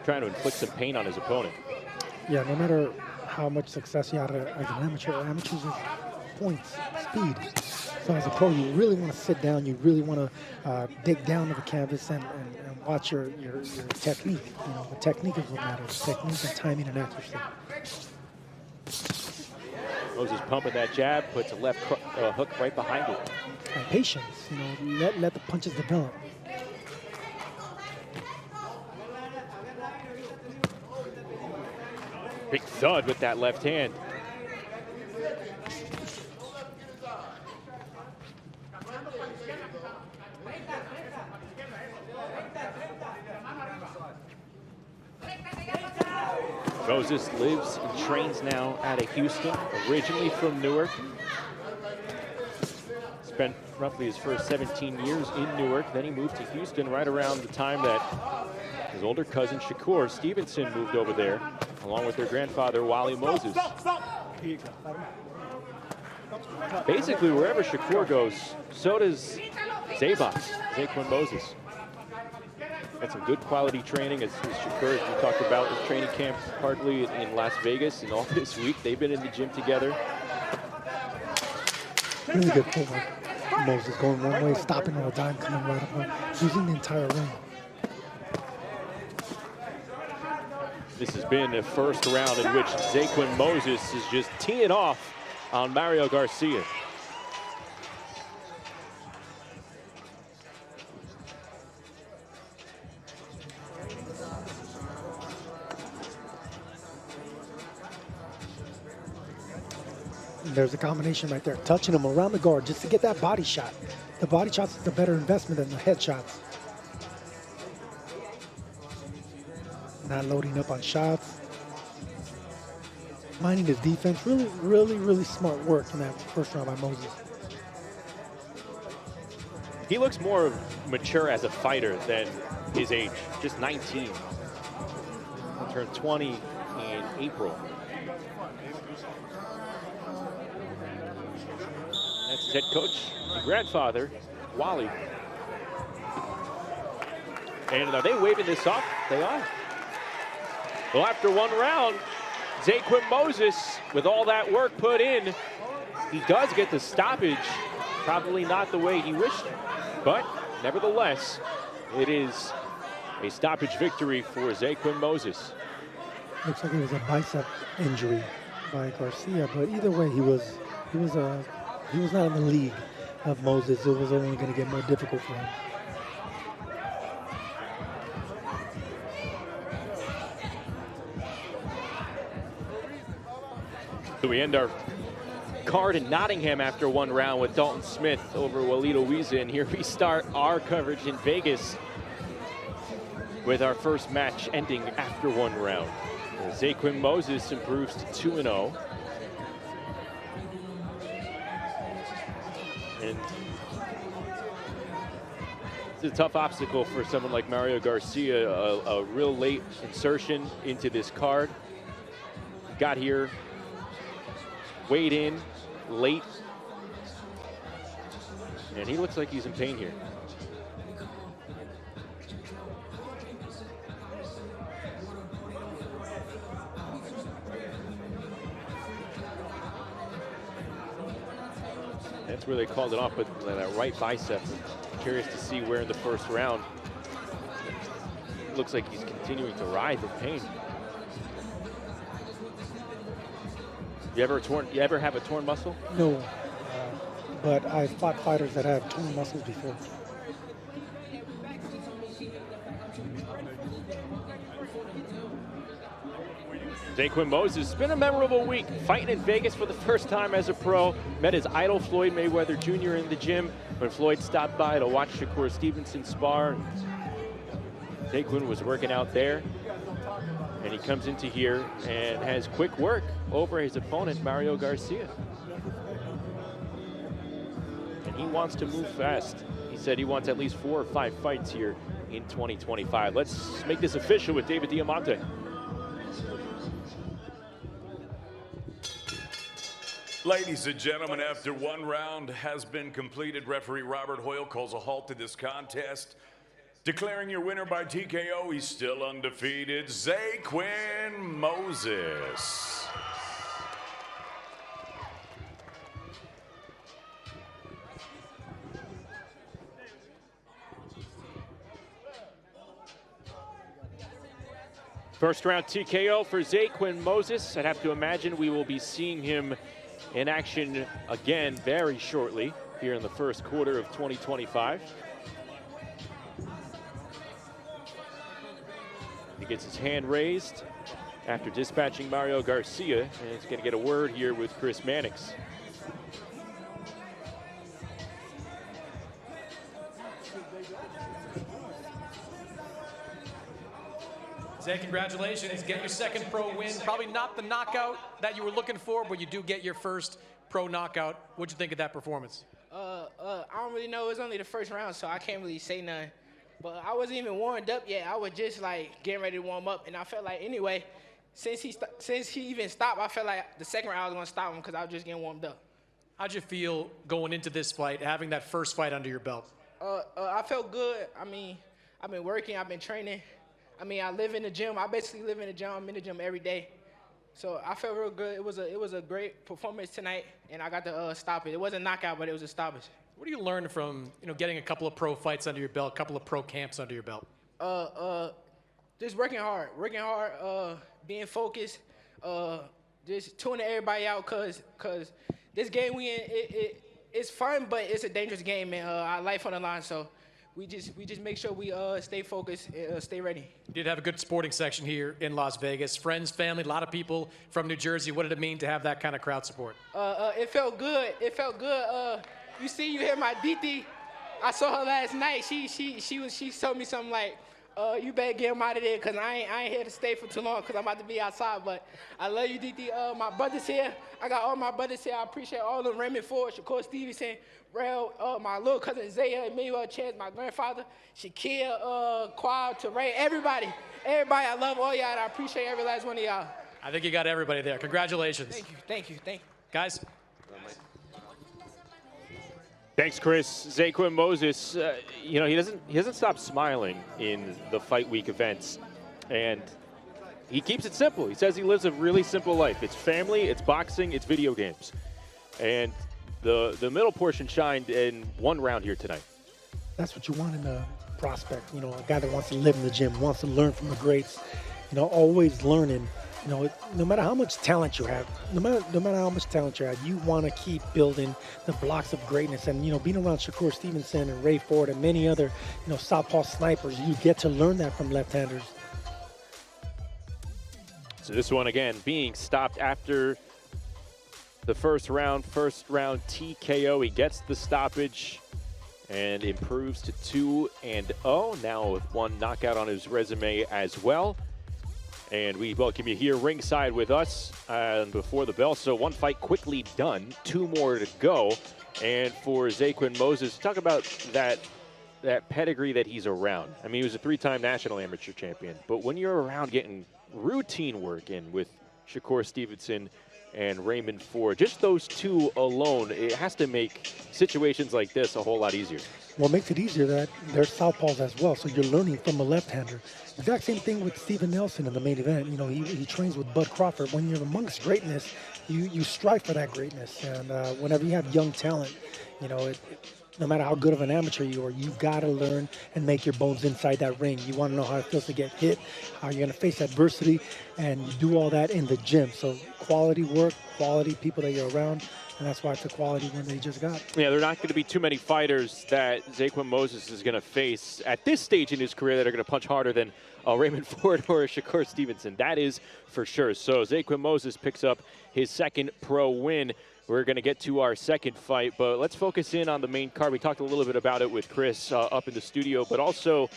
trying to inflict some pain on his opponent. Yeah, no matter how much success you had as an amateur, amateurs is points, speed. So as a pro, you really want to sit down. You really want to dig down to the canvas and watch your technique. You know, the technique is what matters. Technique and timing and accuracy. Moses pumping that jab, puts a left hook right behind it. And patience, you know, let the punches develop. Big thud with that left hand. Moses lives and trains now out of Houston, originally from Newark. Spent roughly his first 17 years in Newark. Then he moved to Houston right around the time that his older cousin Shakur Stevenson moved over there, along with their grandfather Wally Moses. Basically, wherever Shakur goes, so does Zaquin Moses. Had some good quality training, as Shakur, as we talked about, his training camp partly in Las Vegas, and all this week they've been in the gym together. Really good footwork. Moses going one way, stopping on a dime, coming right up, using the entire ring. This has been the first round in which Zaquin Moses is just teeing off on Mario Garcia. There's a combination right there, touching him around the guard just to get that body shot. The body shots is a better investment than the head shots. Not loading up on shots. Minding his defense. Really, really, really smart work in that first round by Moses. He looks more mature as a fighter than his age, just 19. He'll turn 20 in April. That's his head coach, his grandfather, Wally. And are they waving this off? They are. Well, after one round, Zaquin Moses, with all that work put in, he does get the stoppage. Probably not the way he wished, but nevertheless, it is a stoppage victory for Zaquin Moses. Looks like it was a bicep injury by Garcia, but either way, he was not in the league of Moses. It was only going to get more difficult for him. So we end our card in Nottingham after one round with Dalton Smith over Walid Owiza, and here we start our coverage in Vegas with our first match ending after one round. Zaquin Moses improves to 2-0. And it's a tough obstacle for someone like Mario Garcia, a real late insertion into this card. Got here, weighed in late, and he looks like he's in pain here. That's where they called it off with that right bicep. Curious to see where in the first round. Looks like he's continuing to writhe in pain. You ever have a torn muscle? No, but I fought fighters that have torn muscles before. Zaquin Moses, it's been a memorable week. Fighting in Vegas for the first time as a pro. Met his idol Floyd Mayweather Jr. in the gym when Floyd stopped by to watch Shakur Stevenson spar. Zaquin was working out there, and he comes into here and has quick work over his opponent, Mario Garcia. And he wants to move fast. He said he wants at least 4 or 5 fights here in 2025. Let's make this official with David Diamante. Ladies and gentlemen, after one round has been completed, referee Robert Hoyle calls a halt to this contest, declaring your winner by TKO. He's still undefeated, Zaquin Moses. First round TKO for Zaquin Moses. I'd have to imagine we will be seeing him in action again very shortly here in the first quarter of 2025. He gets his hand raised after dispatching Mario Garcia, and he's going to get a word here with Chris Mannix. Zay, congratulations. Get your second pro win. Probably not the knockout that you were looking for, but you do get your first pro knockout. What'd you think of that performance? I don't really know. It was only the first round, so I can't really say nothing. But I wasn't even warmed up yet. I was just like getting ready to warm up, and I felt like anyway, since he even stopped, I felt like the second round I was gonna stop him because I was just getting warmed up. How'd you feel going into this fight, having that first fight under your belt? I felt good. I mean, I've been working. I've been training. I mean, I live in the gym. I basically live in the gym. I'm in the gym every day. So I felt real good. It was a great performance tonight, and I got to stop it. It wasn't a knockout, but it was a stoppage. What do you learn from getting a couple of pro fights under your belt, a couple of pro camps under your belt? Just working hard, being focused, just tuning everybody out, cause this game we in, it's fun, but it's a dangerous game, man. Our life on the line, so. We just make sure we stay focused and stay ready. You did have a good sporting section here in Las Vegas. Friends, family, a lot of people from New Jersey. What did it mean to have that kind of crowd support? It felt good. It felt good. You hear my DT. I saw her last night. She told me something like, you better get him out of there because I ain't here to stay for too long because I'm about to be outside. But I love you, DT. My brothers here. I got all my brothers here. I appreciate all of them. Raymond Ford, Shakur Stevenson, Rail, my little cousin Zaya, Emmanuel Chance, my grandfather, Shaquille, Quad, Teray, everybody. I love all y'all, and I appreciate every last one of y'all. I think you got everybody there. Congratulations. Thank you. Guys. Thanks, Chris. Zaquin Moses, he doesn't stop smiling in the fight week events, and he keeps it simple. He says he lives a really simple life. It's family, it's boxing, it's video games, and the middle portion shined in one round here tonight. That's what you want in a prospect. A guy that wants to live in the gym, wants to learn from the greats. Always learning. No matter how much talent you have, no matter how much talent you have, you want to keep building the blocks of greatness. And being around Shakur Stevenson and Ray Ford and many other, southpaw snipers, you get to learn that from left-handers. So this one again being stopped after the first round TKO. He gets the stoppage and improves to 2-0, now with one knockout on his resume as well. And we welcome you here ringside with us before the bell. So one fight quickly done, 2 more to go. And for Zaquin Moses, talk about that pedigree that he's around. I mean, he was a 3-time national amateur champion, but when you're around getting routine work in with Shakur Stevenson and Raymond Ford, just those 2 alone, it has to make situations like this a whole lot easier. Well, it makes it easier that they're southpaws as well, so you're learning from a left-hander. Exact same thing with Steven Nelson in the main event. You know, he trains with Bud Crawford. When you're amongst greatness, you strive for that greatness. And whenever you have young talent, you know, no matter how good of an amateur you are, you've got to learn and make your bones inside that ring. You want to know how it feels to get hit, how you're going to face adversity, and you do all that in the gym. So quality work, quality people that you're around, and that's why it's a quality win they just got. Yeah, there are not going to be too many fighters that Zaquin Moses is going to face at this stage in his career that are going to punch harder than Raymond Ford or Shakur Stevenson. That is for sure. So Zaquin Moses picks up his 2nd pro win. We're going to get to our 2nd fight, but let's focus in on the main card. We talked a little bit about it with Chris up in the studio, but also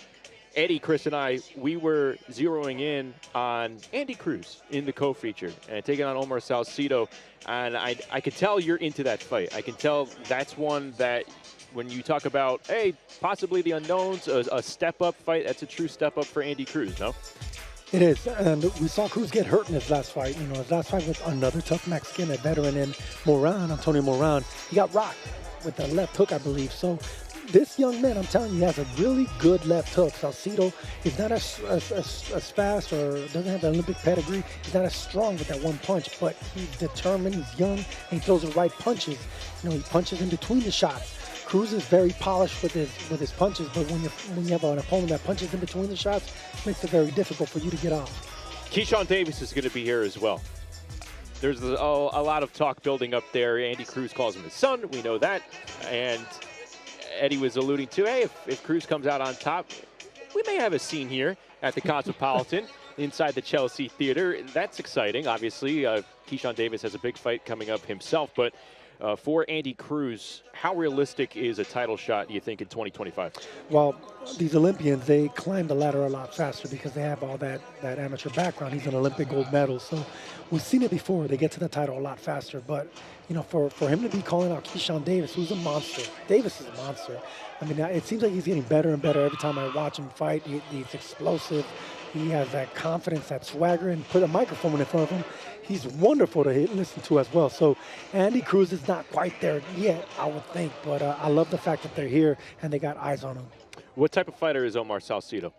Eddie, Chris, and I, we were zeroing in on Andy Cruz in the co-feature and taking on Omar Salcido, and I could tell you're into that fight. I can tell that's one that when you talk about, hey, possibly the unknowns, a step-up fight, that's a true step-up for Andy Cruz, no? It is, and we saw Cruz get hurt in his last fight. You know, his last fight was another tough Mexican, a veteran in Antonio Moran. He got rocked with a left hook, I believe. So this young man, I'm telling you, he has a really good left hook. Salcido is not as fast or doesn't have the Olympic pedigree. He's not as strong with that one punch, but he's determined, he's young, and he throws the right punches. You know, he punches in between the shots. Cruz is very polished with his punches, but when you have an opponent that punches in between the shots, it makes it very difficult for you to get off. Keyshawn Davis is going to be here as well. There's a lot of talk building up there. Andy Cruz calls him his son. We know that. And Eddie was alluding to, hey, if Cruz comes out on top, we may have a scene here at the Cosmopolitan inside the Chelsea Theater. That's exciting, obviously. Keyshawn Davis has a big fight coming up himself, but for Andy Cruz, how realistic is a title shot, do you think, in 2025? Well, these Olympians, they climb the ladder a lot faster because they have all that amateur background. He's an Olympic gold medal. So we've seen it before. They get to the title a lot faster. But, you know, for him to be calling out Keyshawn Davis, who's a monster. Davis is a monster. I mean, it seems like he's getting better and better every time I watch him fight. He's explosive. He has that confidence, that swagger, and put a microphone in front of him. He's wonderful to listen to as well. So Andy Cruz is not quite there yet, I would think. But I love the fact that they're here and they got eyes on him. What type of fighter is Omar Salcido?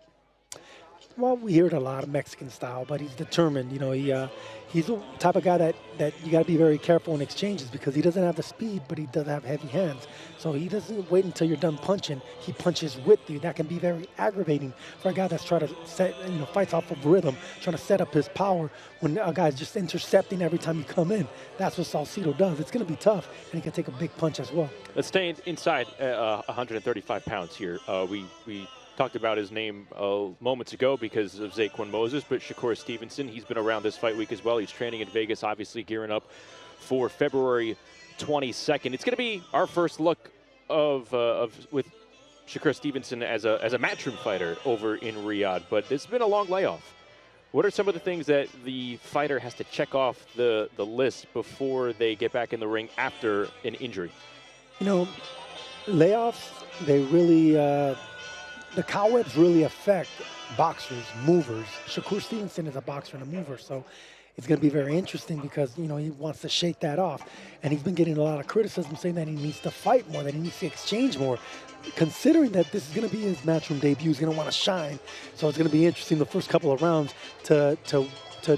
Well, we hear it a lot, Mexican style, but he's determined. You know, he's the type of guy that you got to be very careful in exchanges because he doesn't have the speed, but he does have heavy hands. So he doesn't wait until you're done punching. He punches with you. That can be very aggravating for a guy that's trying to fights off of rhythm, trying to set up his power when a guy's just intercepting every time you come in. That's what Salcido does. It's going to be tough, and he can take a big punch as well. Let's stay inside 135 pounds here. We talked about his name moments ago because of Zaquin Moses, but Shakur Stevenson, he's been around this fight week as well. He's training in Vegas, obviously gearing up for February 22nd. It's going to be our first look with Shakur Stevenson as a matchroom fighter over in Riyadh, but it's been a long layoff. What are some of the things that the fighter has to check off the list before they get back in the ring after an injury? You know, layoffs, they really the cobwebs really affect boxers, movers. Shakur Stevenson is a boxer and a mover, so it's going to be very interesting because, you know, he wants to shake that off. And he's been getting a lot of criticism saying that he needs to fight more, that he needs to exchange more. Considering that this is going to be his matchroom debut, he's going to want to shine. So it's going to be interesting the first couple of rounds to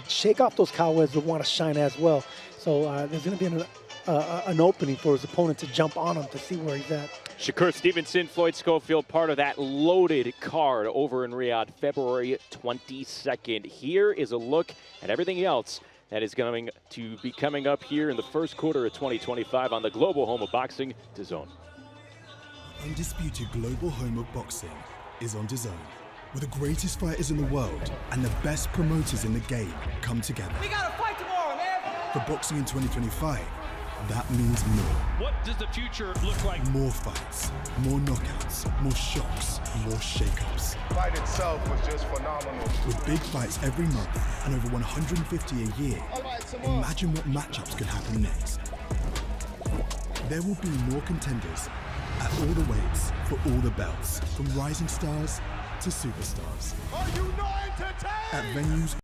shake off those cobwebs that want to shine as well. So there's going to be an opening for his opponent to jump on him to see where he's at. Shakur Stevenson, Floyd Schofield, part of that loaded card over in Riyadh, February 22nd. Here is a look at everything else that is going to be coming up here in the first quarter of 2025 on the global home of boxing, DAZN. Undisputed global home of boxing is on DAZN, where the greatest fighters in the world and the best promoters in the game come together. We got a fight tomorrow, man! For boxing in 2025, that means more. What does the future look like? More fights, more knockouts, more shocks, more shakeups. The fight itself was just phenomenal. With big fights every month and over 150 a year, imagine what matchups could happen next. There will be more contenders at all the weights for all the belts, from rising stars to superstars. Are you not entertained? At venues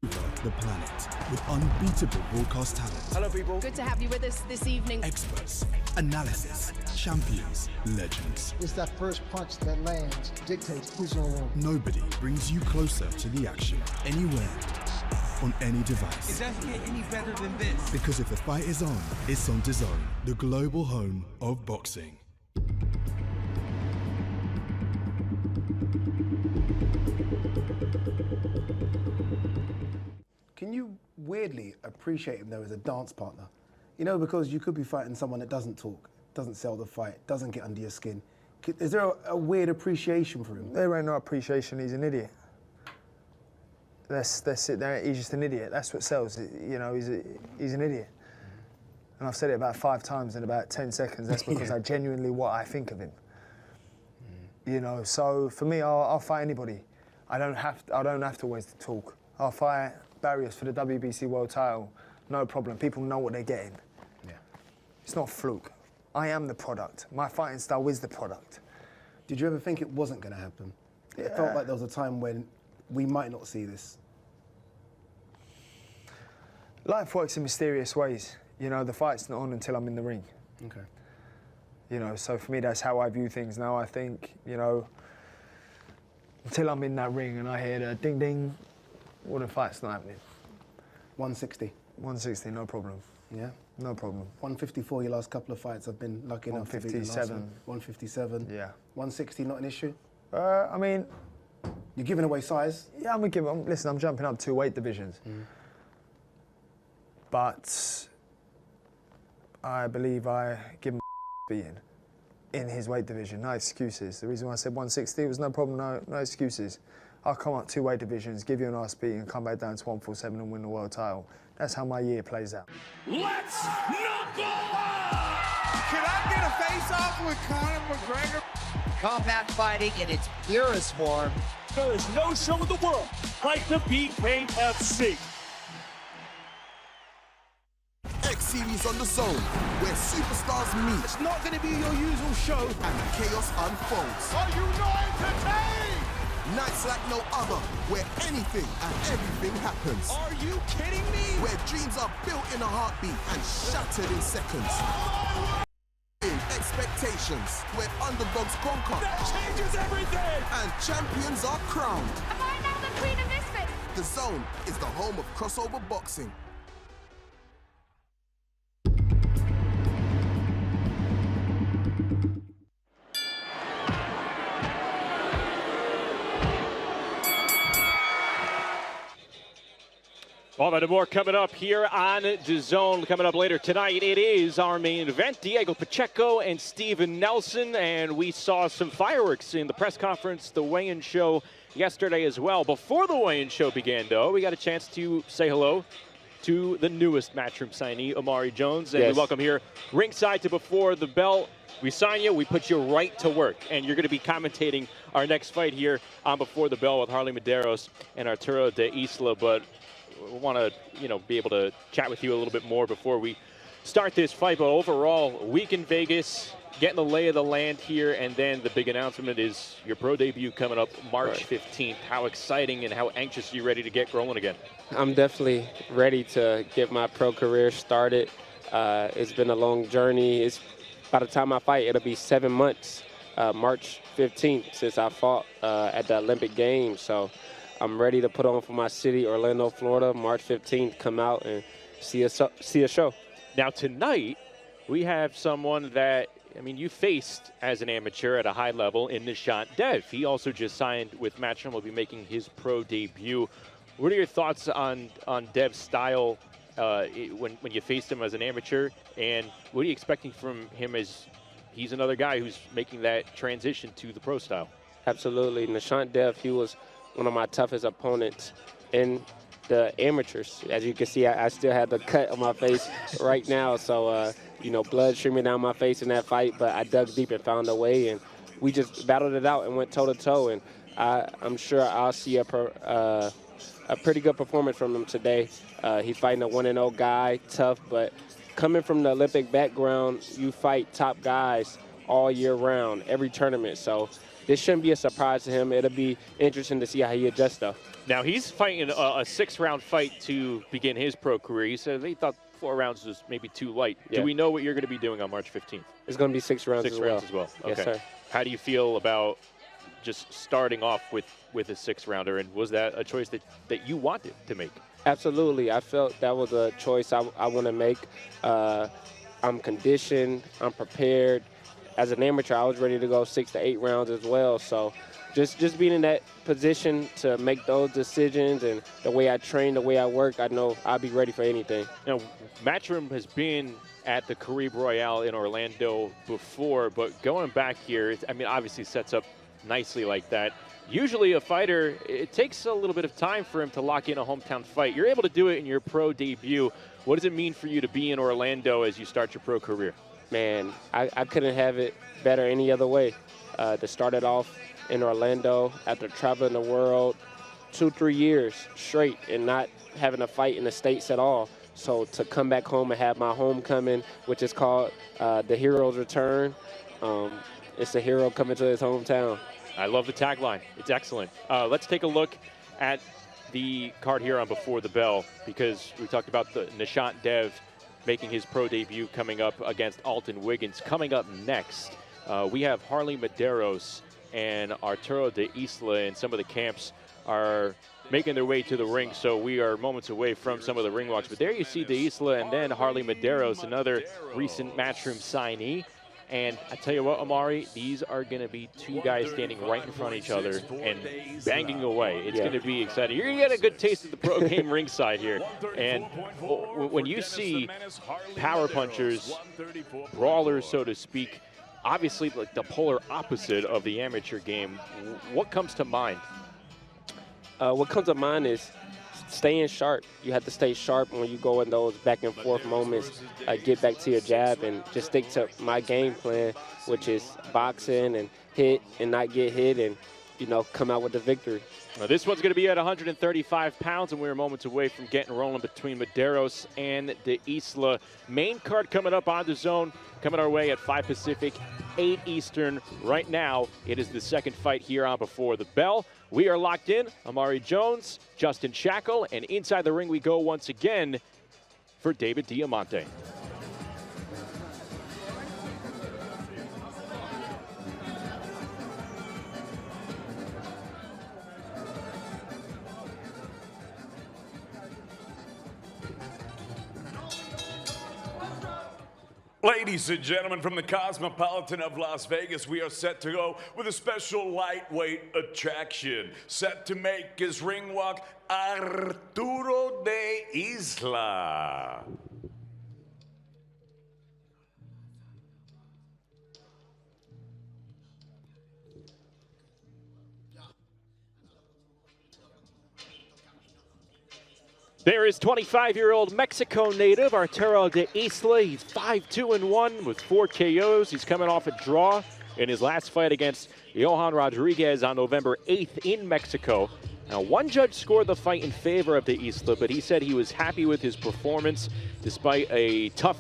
over the planet, with unbeatable broadcast talent. Hello, people. Good to have you with us this evening. Experts, analysis, champions, legends. It's that first punch that lands dictates who's going to win. Nobody brings you closer to the action, anywhere, on any device. It doesn't get any better than this. Because if the fight is on, it's on DAZN, the global home of boxing. Can you weirdly appreciate him though as a dance partner? You know, because you could be fighting someone that doesn't talk, doesn't sell the fight, doesn't get under your skin. Is there a weird appreciation for him? There ain't no appreciation, he's an idiot. Let's sit there, he's just an idiot. That's what sells, you know, he's an idiot. And I've said it about 5 times in about 10 seconds. That's because I genuinely what I think of him. You know, so for me, I'll fight anybody. I don't have to always talk. I'll fight Barrios for the WBC world title, no problem. People know what they're getting. Yeah. It's not fluke. I am the product. My fighting style is the product. Did you ever think it wasn't going to happen? It felt like there was a time when we might not see this. Life works in mysterious ways. You know, the fight's not on until I'm in the ring. Okay. You know, so for me, that's how I view things now. I think, you know, until I'm in that ring and I hear the ding ding, well, the fight's not happening. 160. 160, no problem. Yeah? No problem. 154, your last couple of fights have been lucky enough to be the last one. 157. Yeah. 160, not an issue? I mean... You're giving away size? Yeah, listen, I'm jumping up 2 weight divisions. But I believe I give him beating in his weight division, no excuses. The reason why I said 160 was no problem, no excuses. I'll come up 2 weight divisions, give you an ass beating, come back down to 147 and win the world title. That's how my year plays out. Let's knuckle up! Can I get a face-off with Conor McGregor? Combat fighting in its purest form. There is no show in the world like the BKFC. X-Series on DAZN, where superstars meet. It's not going to be your usual show. And chaos unfolds. Are you not entertained? Nights like no other, where anything and everything happens. Are you kidding me? Where dreams are built in a heartbeat and shattered in seconds. In expectations, where underdogs conquer. That changes everything! And champions are crowned. Am I now the queen of misfits? DAZN is the home of crossover boxing. All that and more coming up here on DAZN. Coming up later tonight, it is our main event. Diego Pacheco and Steven Nelson, and we saw some fireworks in the press conference, the weigh-in show yesterday as well. Before the weigh-in show began, though, we got a chance to say hello to the newest Matchroom signee, Omari Jones, and we welcome here ringside to Before the Bell. We sign you, we put you right to work, and you're going to be commentating our next fight here on Before the Bell with Harley Medeiros and Arturo de Isla, but we want to, be able to chat with you a little bit more before we start this fight. But overall, week in Vegas, getting the lay of the land here, and then the big announcement is your pro debut coming up March 15th. How exciting and how anxious are you ready to get rolling again? I'm definitely ready to get my pro career started. It's been a long journey. By the time I fight, it'll be 7 months, March 15th, since I fought at the Olympic Games. So I'm ready to put on for my city, Orlando, Florida, March 15th. Come out and see a show. Now tonight, we have someone that, you faced as an amateur at a high level in Nishant Dev. He also just signed with Matchroom, will be making his pro debut. What are your thoughts on Dev's style when you faced him as an amateur? And what are you expecting from him as he's another guy who's making that transition to the pro style? Absolutely. Nishant Dev, he was one of my toughest opponents in the amateurs. As you can see, I still have the cut on my face right now. So, you know, blood streaming down my face in that fight, but I dug deep and found a way, and we just battled it out and went toe-to-toe, and I'm sure I'll see a pretty good performance from him today. He's fighting a 1-0 guy, tough, but coming from the Olympic background, you fight top guys all year round, every tournament. So this shouldn't be a surprise to him. It'll be interesting to see how he adjusts, though. Now, he's fighting a 6-round fight to begin his pro career. He said he thought 4 rounds was maybe too light. Yeah. Do we know what you're going to be doing on March 15th? It's going to be 6 rounds 6 rounds as well. Okay. Yes, sir. How do you feel about just starting off with a 6-rounder, and was that a choice that you wanted to make? Absolutely. I felt that was a choice I want to make. I'm conditioned. I'm prepared. As an amateur, I was ready to go 6 to 8 rounds as well. So just being in that position to make those decisions, and the way I train, the way I work, I know I'll be ready for anything. Now, Matchroom has been at the Caribe Royale in Orlando before, but going back here, I mean, obviously sets up nicely like that. Usually a fighter, it takes a little bit of time for him to lock in a hometown fight. You're able to do it in your pro debut. What does it mean for you to be in Orlando as you start your pro career? Man, I couldn't have it better any other way. To start it off in Orlando after traveling the world 2-3 years straight and not having a fight in the States at all. So to come back home and have my homecoming, which is called the Hero's Return, it's a hero coming to his hometown. I love the tagline. It's excellent. Let's take a look at the card here on Before the Bell, because we talked about the Nishant Dev making his pro debut coming up against Alton Wiggins. Coming up next, we have Harley Medeiros and Arturo de Isla, and some of the camps are making their way to the ring, so we are moments away from some of the ring walks. But there you see de Isla and then Harley Medeiros, another recent Matchroom signee. And I tell you what, Amari, these are going to be 2 guys standing right in front of each other and banging away. It's going to be exciting. You're going to get a good taste of the pro game ringside here. And when you see power punchers, brawlers, so to speak, obviously like the polar opposite of the amateur game, what comes to mind? What comes to mind is staying sharp. You have to stay sharp when you go in those back and forth moments. Get back to your jab and just stick to my game plan, which is boxing and hit and not get hit, and, you know, come out with the victory. Now, this one's going to be at 135 pounds, and we're moments away from getting rolling between Medeiros and de Isla. Main card coming up on DAZN, coming our way at 5 Pacific, 8 Eastern. Right now, it is the second fight here on Before the Bell. We are locked in. Amari Jones, Justin Shackle, and inside the ring we go once again for David Diamante. Ladies and gentlemen, from the Cosmopolitan of Las Vegas, we are set to go with a special lightweight attraction. Set to make his ring walk, Arturo de Isla. There is 25-year-old Mexico native Arturo de Isla. He's 5-2-1 with 4 KOs. He's coming off a draw in his last fight against Johan Rodriguez on November 8th in Mexico. Now, one judge scored the fight in favor of de Isla, but he said he was happy with his performance despite a tough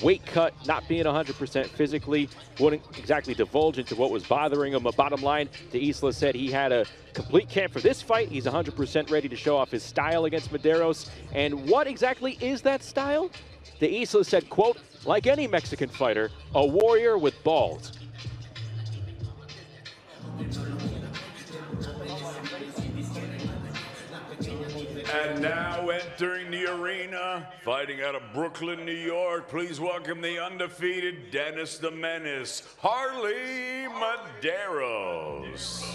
weight cut, not being 100% physically. Wouldn't exactly divulge into what was bothering him. But bottom line, de Isla said he had a complete camp for this fight. He's 100% ready to show off his style against Medeiros. And what exactly is that style? De Isla said, quote, like any Mexican fighter, a warrior with balls. And now entering the arena, fighting out of Brooklyn, New York, please welcome the undefeated Dennis the Menace, Harley Medeiros.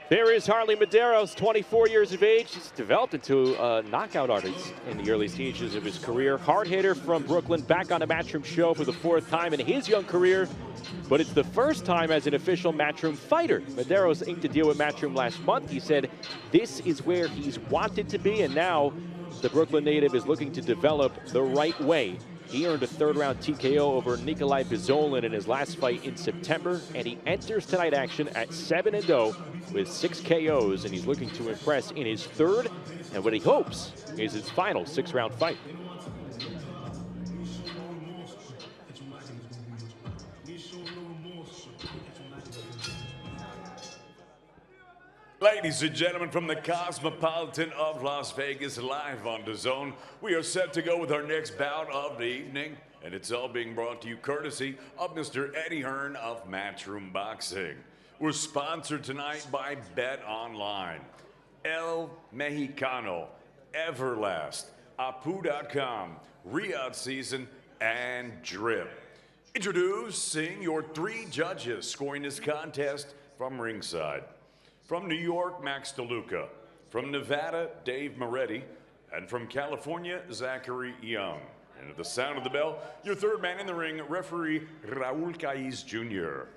There is Harley Medeiros, 24 years of age. He's developed into a knockout artist in the early stages of his career. Hard hitter from Brooklyn, back on a Matchroom show for the 4th time in his young career. But it's the first time as an official Matchroom fighter. Medeiros inked a deal with Matchroom last month. He said this is where he's wanted to be, and now the Brooklyn native is looking to develop the right way. He earned a 3rd-round TKO over Nikolai Bizolin in his last fight in September, and he enters tonight action at 7-0 with 6 KOs, and he's looking to impress in his 3rd, and what he hopes is his final 6-round fight. Ladies and gentlemen, from the Cosmopolitan of Las Vegas, live on DAZN, we are set to go with our next bout of the evening, and it's all being brought to you courtesy of Mr. Eddie Hearn of Matchroom Boxing. We're sponsored tonight by Bet Online, El Mexicano, Everlast, Apu.com, Riyadh Season, and Drip. Introducing your 3 judges scoring this contest from ringside. From New York, Max DeLuca. From Nevada, Dave Moretti. And from California, Zachary Young. And at the sound of the bell, your 3rd man in the ring, referee Raul Caiz Jr.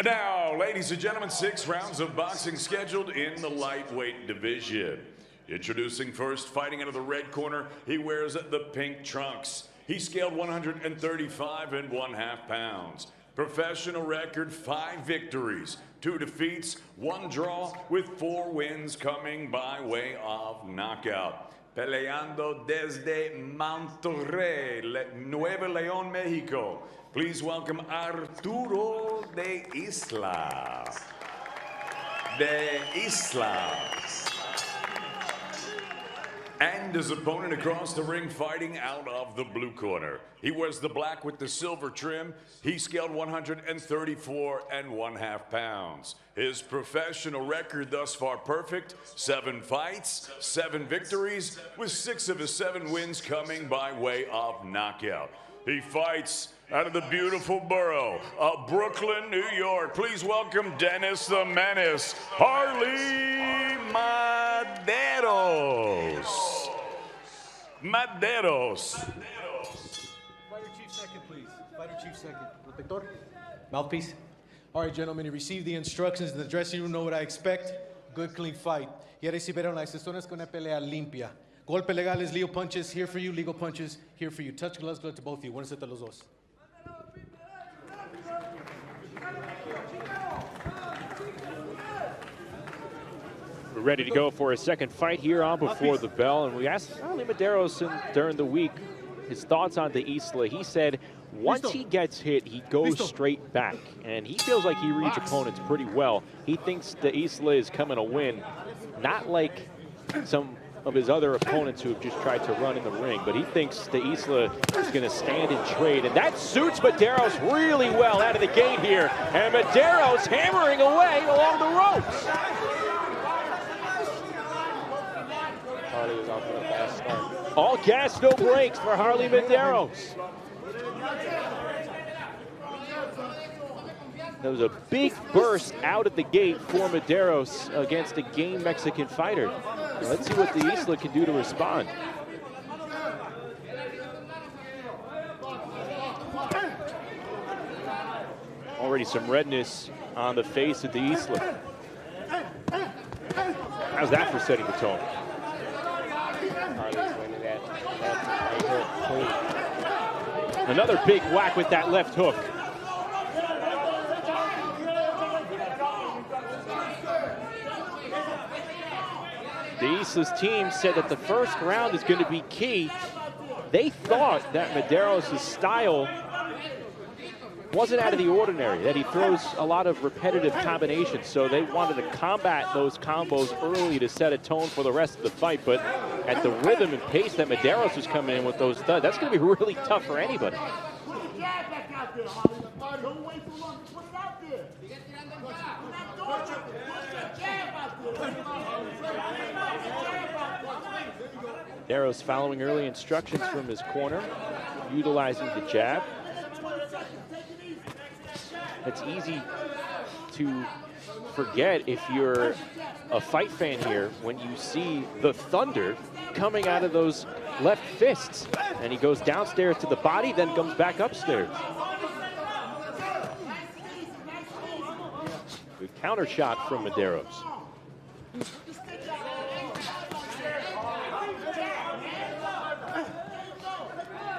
Now, ladies and gentlemen, 6 rounds of boxing scheduled in the lightweight division. Introducing first, fighting out of the red corner, he wears the pink trunks. He scaled 135 1/2 pounds. Professional record, 5 victories, 2 defeats, 1 draw, with 4 wins coming by way of knockout. Peleando desde Monterrey, Nuevo León, Mexico. Please welcome Arturo de Isla. And his opponent across the ring, fighting out of the blue corner. He wears the black with the silver trim. He scaled 134 1/2 pounds. His professional record thus far perfect, 7 fights, 7 victories, with 6 of his 7 wins coming by way of knockout. He fights out of the beautiful borough of Brooklyn, New York. Please welcome Dennis the Menace, Harley Medeiros. Fighter chief second, please. Fighter chief second. Protector. Mouthpiece. All right, gentlemen, you received the instructions in the dressing room. Know what I expect. Good, clean fight. Ya recibieron las instrucciones con una pelea limpia. Golpe legales, legal punches, here for you. Legal punches, here for you. Touch gloves, good to both of you. Buenos a los dos. We're ready to go for a second fight here on Before the Bell, and we asked Harley Medeiros during the week his thoughts on De Isla. He said once he gets hit, he goes straight back, and he feels like he reads opponents pretty well. He thinks De Isla is coming to win, not like some of his other opponents who have just tried to run in the ring, but he thinks De Isla is going to stand and trade, and that suits Medeiros really well out of the gate here, and Medeiros hammering away along the ropes. Harley was off to a fast start. All gas, no brakes for Harley Medeiros. That was a big burst out of the gate for Medeiros against a game Mexican fighter. Let's see what De Isla can do to respond. Already some redness on the face of De Isla. How's that for setting the tone? Harley's winning that right hook clean. Another big whack with that left hook. De Isla's team said that the first round is going to be key. They thought that Medeiros' style wasn't out of the ordinary, that he throws a lot of repetitive combinations, so they wanted to combat those combos early to set a tone for the rest of the fight. But at the rhythm and pace that Medeiros was coming in with those studs, that's going to be really tough for anybody. Medeiros following early instructions from his corner, utilizing the jab. It's easy forget, if you're a fight fan here, when you see the thunder coming out of those left fists. And he goes downstairs to the body, then comes back upstairs. Good counter shot from Medeiros.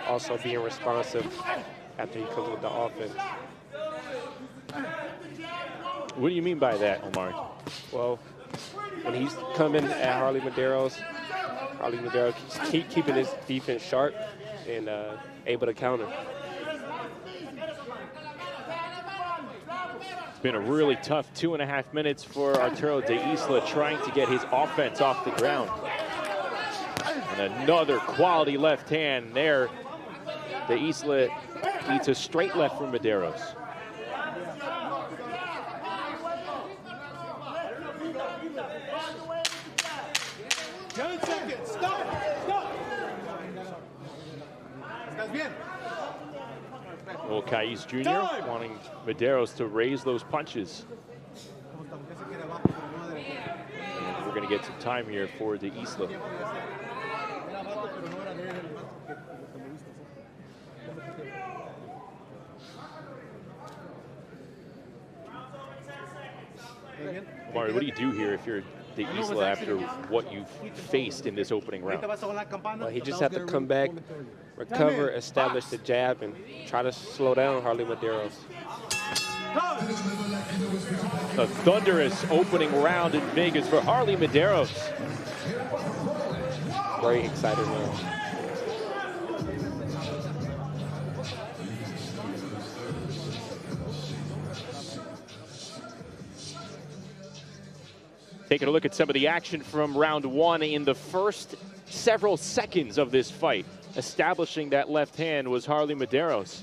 Also being responsive after he comes with the offense. What do you mean by that, Omari? Well, when he's coming at Harley Medeiros keeping his defense sharp and able to counter. It's been a really tough 2.5 minutes for Arturo de Isla trying to get his offense off the ground. And another quality left hand there. De Isla eats a straight left from Medeiros. Well, Caiz Jr. wanting Medeiros to raise those punches. And we're going to get some time here for de Isla. Mario, what do you do here if you're de Isla after what you've faced in this opening round? Well, he just had to come back, recover, establish the jab, and try to slow down Harley Medeiros. A thunderous opening round in Vegas for Harley Medeiros. Very excited round. Taking a look at some of the action from round one in the first several seconds of this fight. Establishing that left hand was Harley Medeiros.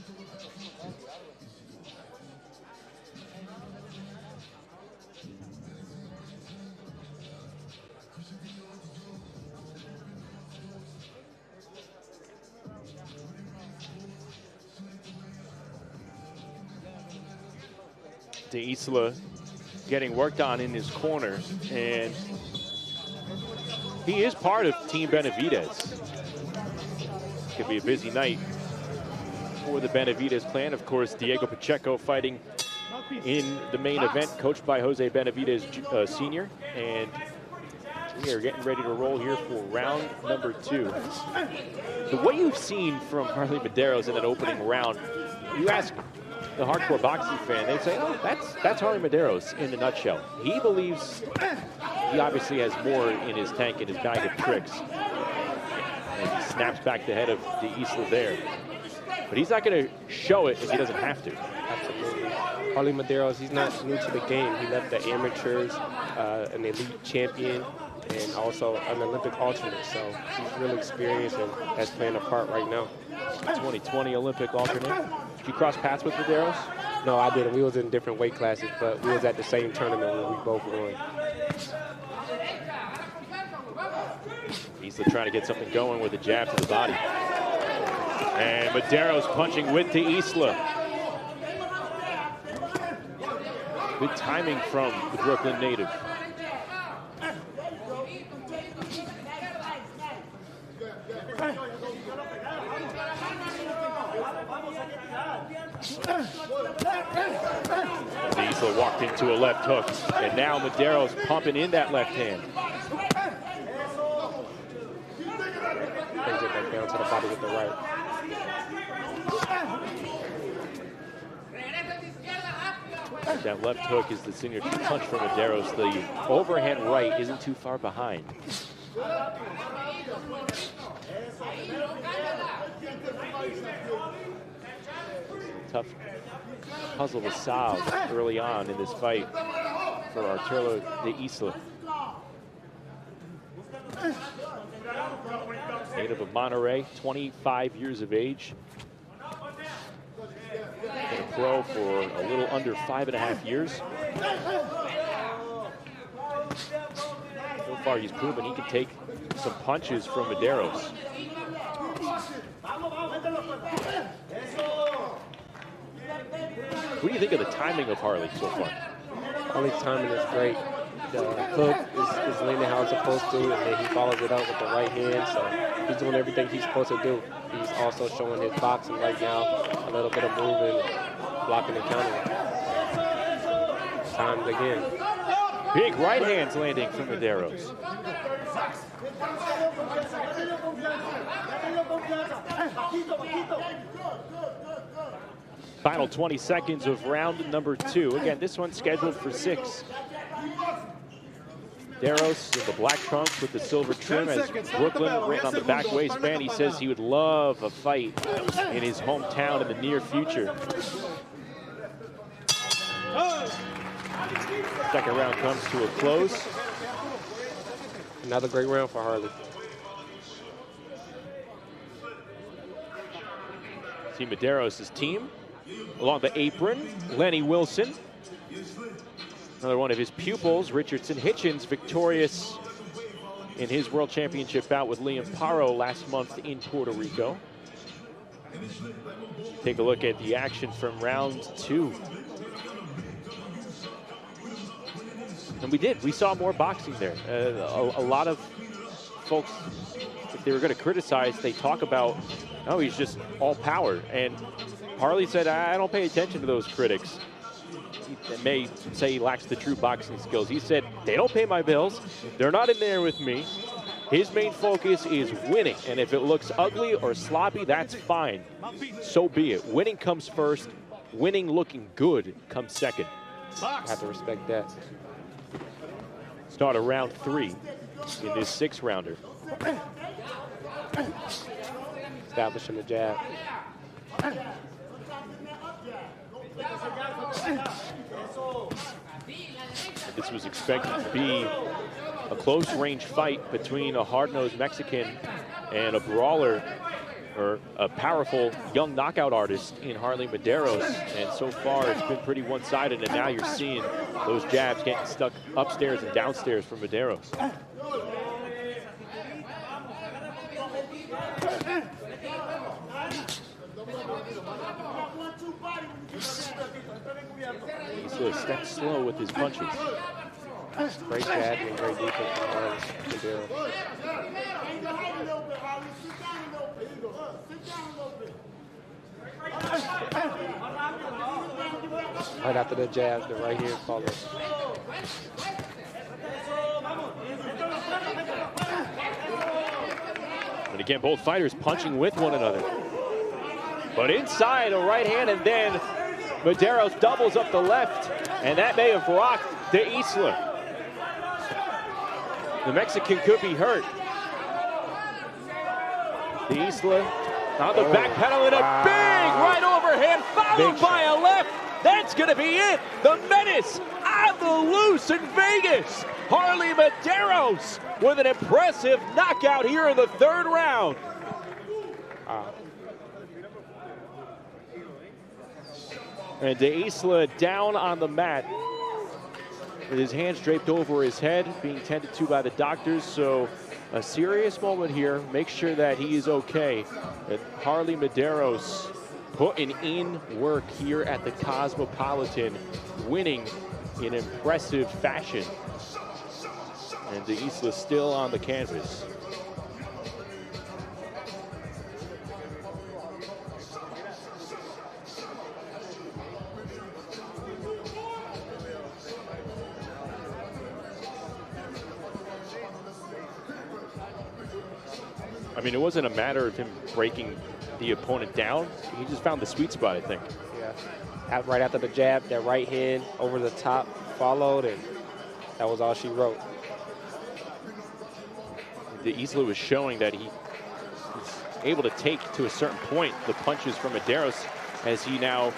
De Isla getting worked on in his corner, and he is part of Team Benavidez. Could be a busy night for the Benavidez clan. Of course, Diego Pacheco fighting in the main event, coached by Jose Benavidez Sr. And we are getting ready to roll here for round number 2. The way you've seen from Harley Medeiros in that opening round, you ask the hardcore boxing fan, they'd say, oh, that's Harley Medeiros in a nutshell. He believes he obviously has more in his tank in his bag of tricks. And he snaps back the head of de Isla there. But he's not going to show it if he doesn't have to. Absolutely. Harley Medeiros, he's not new to the game. He left the amateurs, an elite champion, and also an Olympic alternate. So he's really experienced and that's playing a part right now. 2020 Olympic alternate. Did you cross paths with Medeiros? No, I didn't. We was in different weight classes, but we was at the same tournament where we both won. Isla trying to get something going with a jab to the body. And Medeiros punching with de Isla. Good timing from the Brooklyn native. De Isla walked into a left hook, and now Medeiros pumping in that left hand. Brings it back down to the body with the right. That left hook is the signature punch from Medeiros. The overhand right isn't too far behind. Tough puzzle to solve early on in this fight for Arturo de Isla. Native of Monterrey, 25 years of age. Been a pro for a little under 5.5 years. So far, he's proven he can take some punches from Medeiros. What do you think of the timing of Harley so far? Harley's timing is great. The hook is leaning how it's supposed to, and then he follows it up with the right hand. So he's doing everything he's supposed to do. He's also showing his boxing right now, a little bit of moving, blocking and countering. Timed again. Big right hands landing from Medeiros. Final 20 seconds of round number 2. Again, this one's scheduled for 6. Medeiros in the black trunks with the silver trim as Brooklyn written on the back waistband. He says he would love a fight in his hometown in the near future. Second round comes to a close. Another great round for Harley. See Medeiros' team. Along the apron, Lenny Wilson. Another one of his pupils, Richardson Hitchens, victorious in his World Championship bout with Liam Paro last month in Puerto Rico. Take a look at the action from round 2. And we saw more boxing there. A lot of folks, if they were going to criticize, they talk about, oh, he's just all power. And Harley said, I don't pay attention to those critics. He may say he lacks the true boxing skills. He said, they don't pay my bills. They're not in there with me. His main focus is winning. And if it looks ugly or sloppy, that's fine. So be it. Winning comes first. Winning looking good comes second. I have to respect that. Start of round 3 in this 6-rounder. Establishing the jab. This was expected to be a close-range fight between a hard-nosed Mexican and a brawler, or a powerful young knockout artist in Harley Medeiros. And so far, it's been pretty one-sided, and now you're seeing those jabs getting stuck upstairs and downstairs from Medeiros. He's a step slow with his punches. Great jab and great defense from Medeiros. Right after the jab, the right hand follows. And again, both fighters punching with one another. But inside a right hand, and then Medeiros doubles up the left, and that may have rocked De Isla. The Mexican could be hurt. De Isla on the back pedal, and a big right overhand followed by a left. That's going to be it. The menace on the loose in Vegas. Harley Medeiros with an impressive knockout here in the 3rd round. And De Isla down on the mat with his hands draped over his head, being tended to by the doctors. So a serious moment here. Make sure that he is okay. And Harley Medeiros putting in work here at the Cosmopolitan, winning in impressive fashion. And De Isla still on the canvas. I mean, it wasn't a matter of him breaking the opponent down. He just found the sweet spot, I think. Yeah. Right after the jab, that right hand over the top followed, and that was all she wrote. De Isla was showing that he was able to take to a certain point the punches from Medeiros, as he now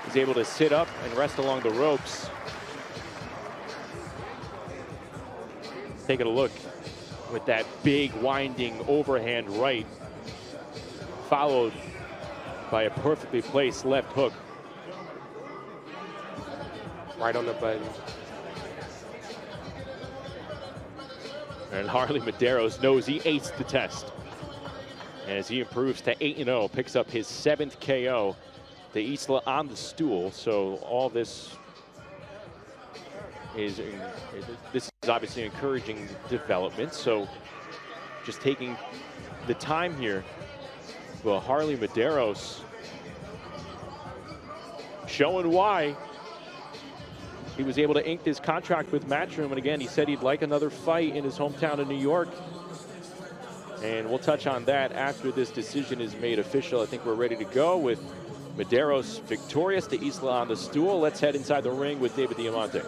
is able to sit up and rest along the ropes. Taking a look with that big winding overhand right, followed by a perfectly placed left hook. Right on the button. And Harley Medeiros knows he aced the test. As he improves to 8-0, picks up his 7th KO. De Isla on the stool, so all this this is obviously encouraging development. So just taking the time here. Well, Harley Medeiros showing why he was able to ink this contract with Matchroom. And again, he said he'd like another fight in his hometown of New York. And we'll touch on that after this decision is made official. I think we're ready to go with Medeiros victorious, to Isla on the stool. Let's head inside the ring with David Diamante.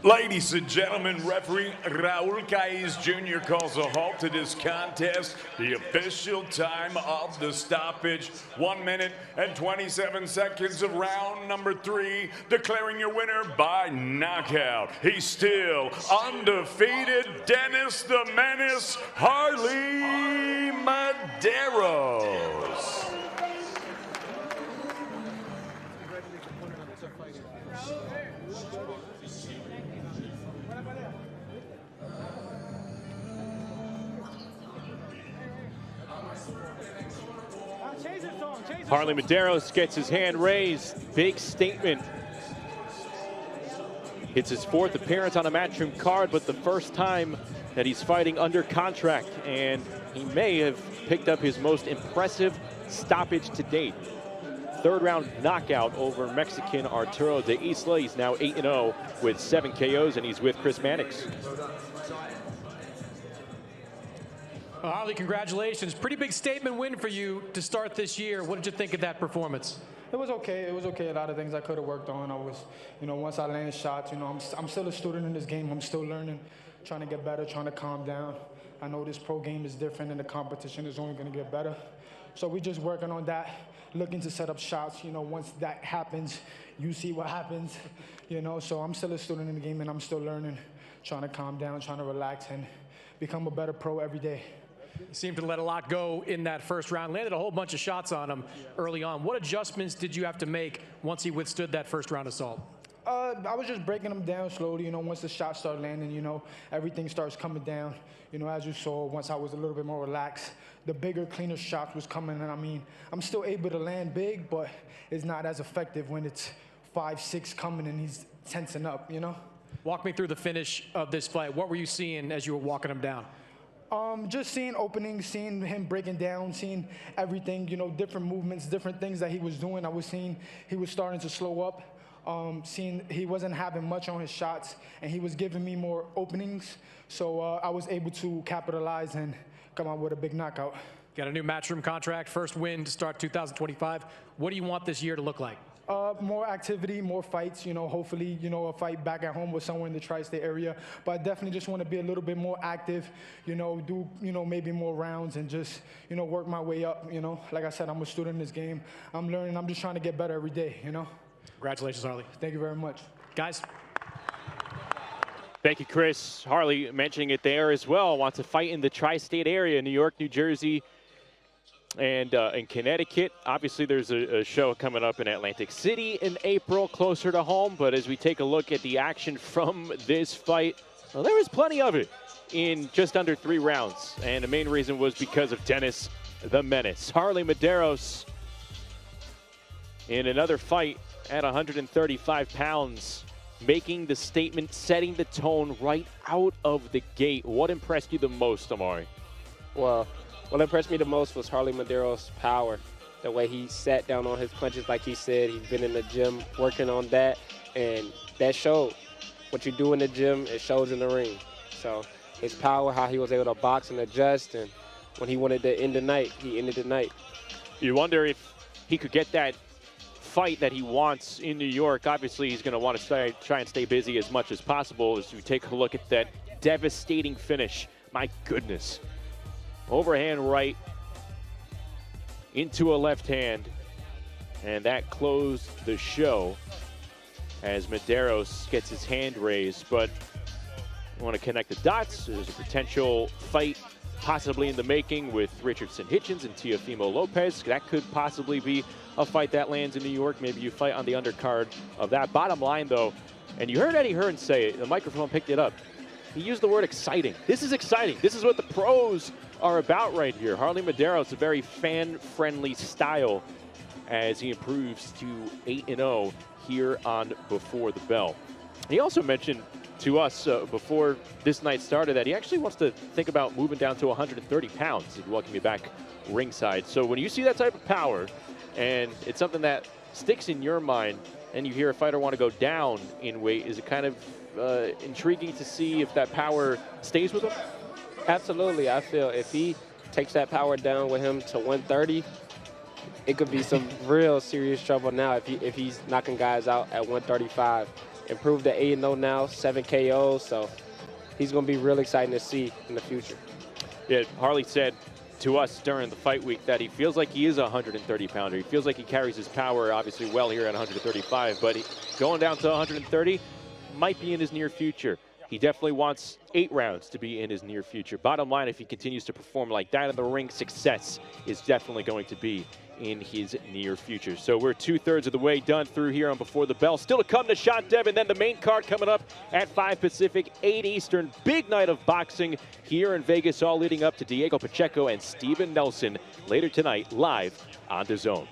Ladies and gentlemen, referee Raul Caiz Jr. calls a halt to this contest. The official time of the stoppage, 1 minute and 27 seconds of round number 3, declaring your winner by knockout. He's still undefeated, Dennis the Menace Harley Medeiros. Harley Medeiros gets his hand raised. Big statement. It's his 4th appearance on a Matchroom card, but the first time that he's fighting under contract. And he may have picked up his most impressive stoppage to date. 3rd round knockout over Mexican Arturo de Isla. He's now 8-0 with 7 KOs, and he's with Chris Mannix. Well, Harley, congratulations. Pretty big statement win for you to start this year. What did you think of that performance? It was okay. It was okay. A lot of things I could have worked on. I was, once I landed shots, I'm still a student in this game. I'm still learning, trying to get better, trying to calm down. I know this pro game is different and the competition is only going to get better. So we're just working on that, looking to set up shots. Once that happens, you see what happens. So I'm still a student in the game and I'm still learning, trying to calm down, trying to relax and become a better pro every day. You seemed to let a lot go in that first round. Landed a whole bunch of shots on him early on. What adjustments did you have to make once he withstood that first round assault? I was just breaking him down slowly. Once the shots start landing, everything starts coming down. As you saw, once I was a little bit more relaxed, the bigger, cleaner shots was coming. And I'm still able to land big, but it's not as effective when it's 5, 6 coming and he's tensing up, Walk me through the finish of this fight. What were you seeing as you were walking him down? Just seeing openings, seeing him breaking down, seeing everything, different movements, different things that he was doing. I was seeing he was starting to slow up, seeing he wasn't having much on his shots, and he was giving me more openings. So I was able to capitalize and come out with a big knockout. Got a new Matchroom contract, first win to start 2025. What do you want this year to look like? More activity, more fights, hopefully, a fight back at home with someone in the tri-state area. But I definitely just want to be a little bit more active, do, maybe more rounds and just, work my way up, Like I said, I'm a student in this game. I'm learning. I'm just trying to get better every day, Congratulations, Harley. Thank you very much. Guys. Thank you, Chris. Harley mentioning it there as well. Wants to fight in the tri-state area, New York, New Jersey, and in Connecticut. Obviously, there's a show coming up in Atlantic City in April, closer to home. But as we take a look at the action from this fight, well, there was plenty of it in just under 3 rounds. And the main reason was because of Dennis the Menace. Harley Medeiros in another fight at 135 pounds, making the statement, setting the tone right out of the gate. What impressed you the most, Amari? Well, what impressed me the most was Harley Medeiros' power. The way he sat down on his punches, like he said, he's been in the gym working on that, and that showed. What you do in the gym, it shows in the ring. So his power, how he was able to box and adjust, and when he wanted to end the night, he ended the night. You wonder if he could get that fight that he wants in New York. Obviously, he's going to want to try and stay busy as much as possible as we take a look at that devastating finish. My goodness. Overhand right into a left hand, and that closed the show as Medeiros gets his hand raised. But I want to connect the dots. There's a potential fight possibly in the making with Richardson Hitchens and Teofimo Lopez. That could possibly be a fight that lands in New York. Maybe you fight on the undercard of that. Bottom line, though, and you heard Eddie Hearn say it, the microphone picked it up. He used the word exciting. This is exciting. This is what the pros are about right here. Harley Medeiros, a very fan-friendly style. as he improves to 8-0 here on Before the Bell. He also mentioned to us before this night started that he actually wants to think about moving down to 130 pounds. He'd welcome you back ringside. So when you see that type of power, and it's something that sticks in your mind, and you hear a fighter want to go down in weight, is it kind of intriguing to see if that power stays with him? Absolutely. I feel if he takes that power down with him to 130, it could be some real serious trouble now if he's knocking guys out at 135. Improved to 8-0 now, 7 KOs, so he's going to be real exciting to see in the future. Yeah, Harley said to us during the fight week that he feels like he is a 130-pounder. He feels like he carries his power obviously well here at 135, but going down to 130 might be in his near future. He definitely wants 8 rounds to be in his near future. Bottom line, if he continues to perform like that in the ring, success is definitely going to be in his near future. So we're 2/3 of the way done through here on Before the Bell. Still to come to Shot Dev, and then the main card coming up at 5 Pacific, 8 Eastern. Big night of boxing here in Vegas, all leading up to Diego Pacheco and Steven Nelson later tonight, live on DAZN.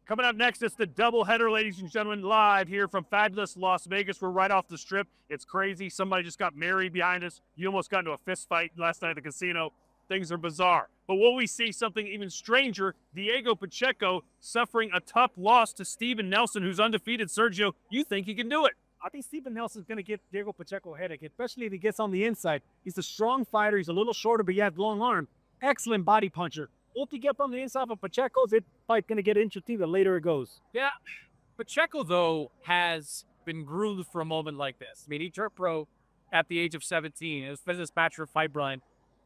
Coming up next, it's the doubleheader, ladies and gentlemen, live here from fabulous Las Vegas. We're right off the strip. It's crazy. Somebody just got married behind us. You almost got into a fist fight last night at the casino. Things are bizarre. But will we see something even stranger? Diego Pacheco suffering a tough loss to Steven Nelson, who's undefeated. Sergio, you think he can do it? I think Steven Nelson's going to give Diego Pacheco a headache, especially if he gets on the inside. He's a strong fighter. He's a little shorter, but he has long arm. Excellent body puncher. If he gets on the inside of Pacheco's, it's fight going to get interesting the later it goes. Yeah. Pacheco, though, has been groomed for a moment like this. I mean, he turned pro at the age of 17. It was been this match for Fight Blind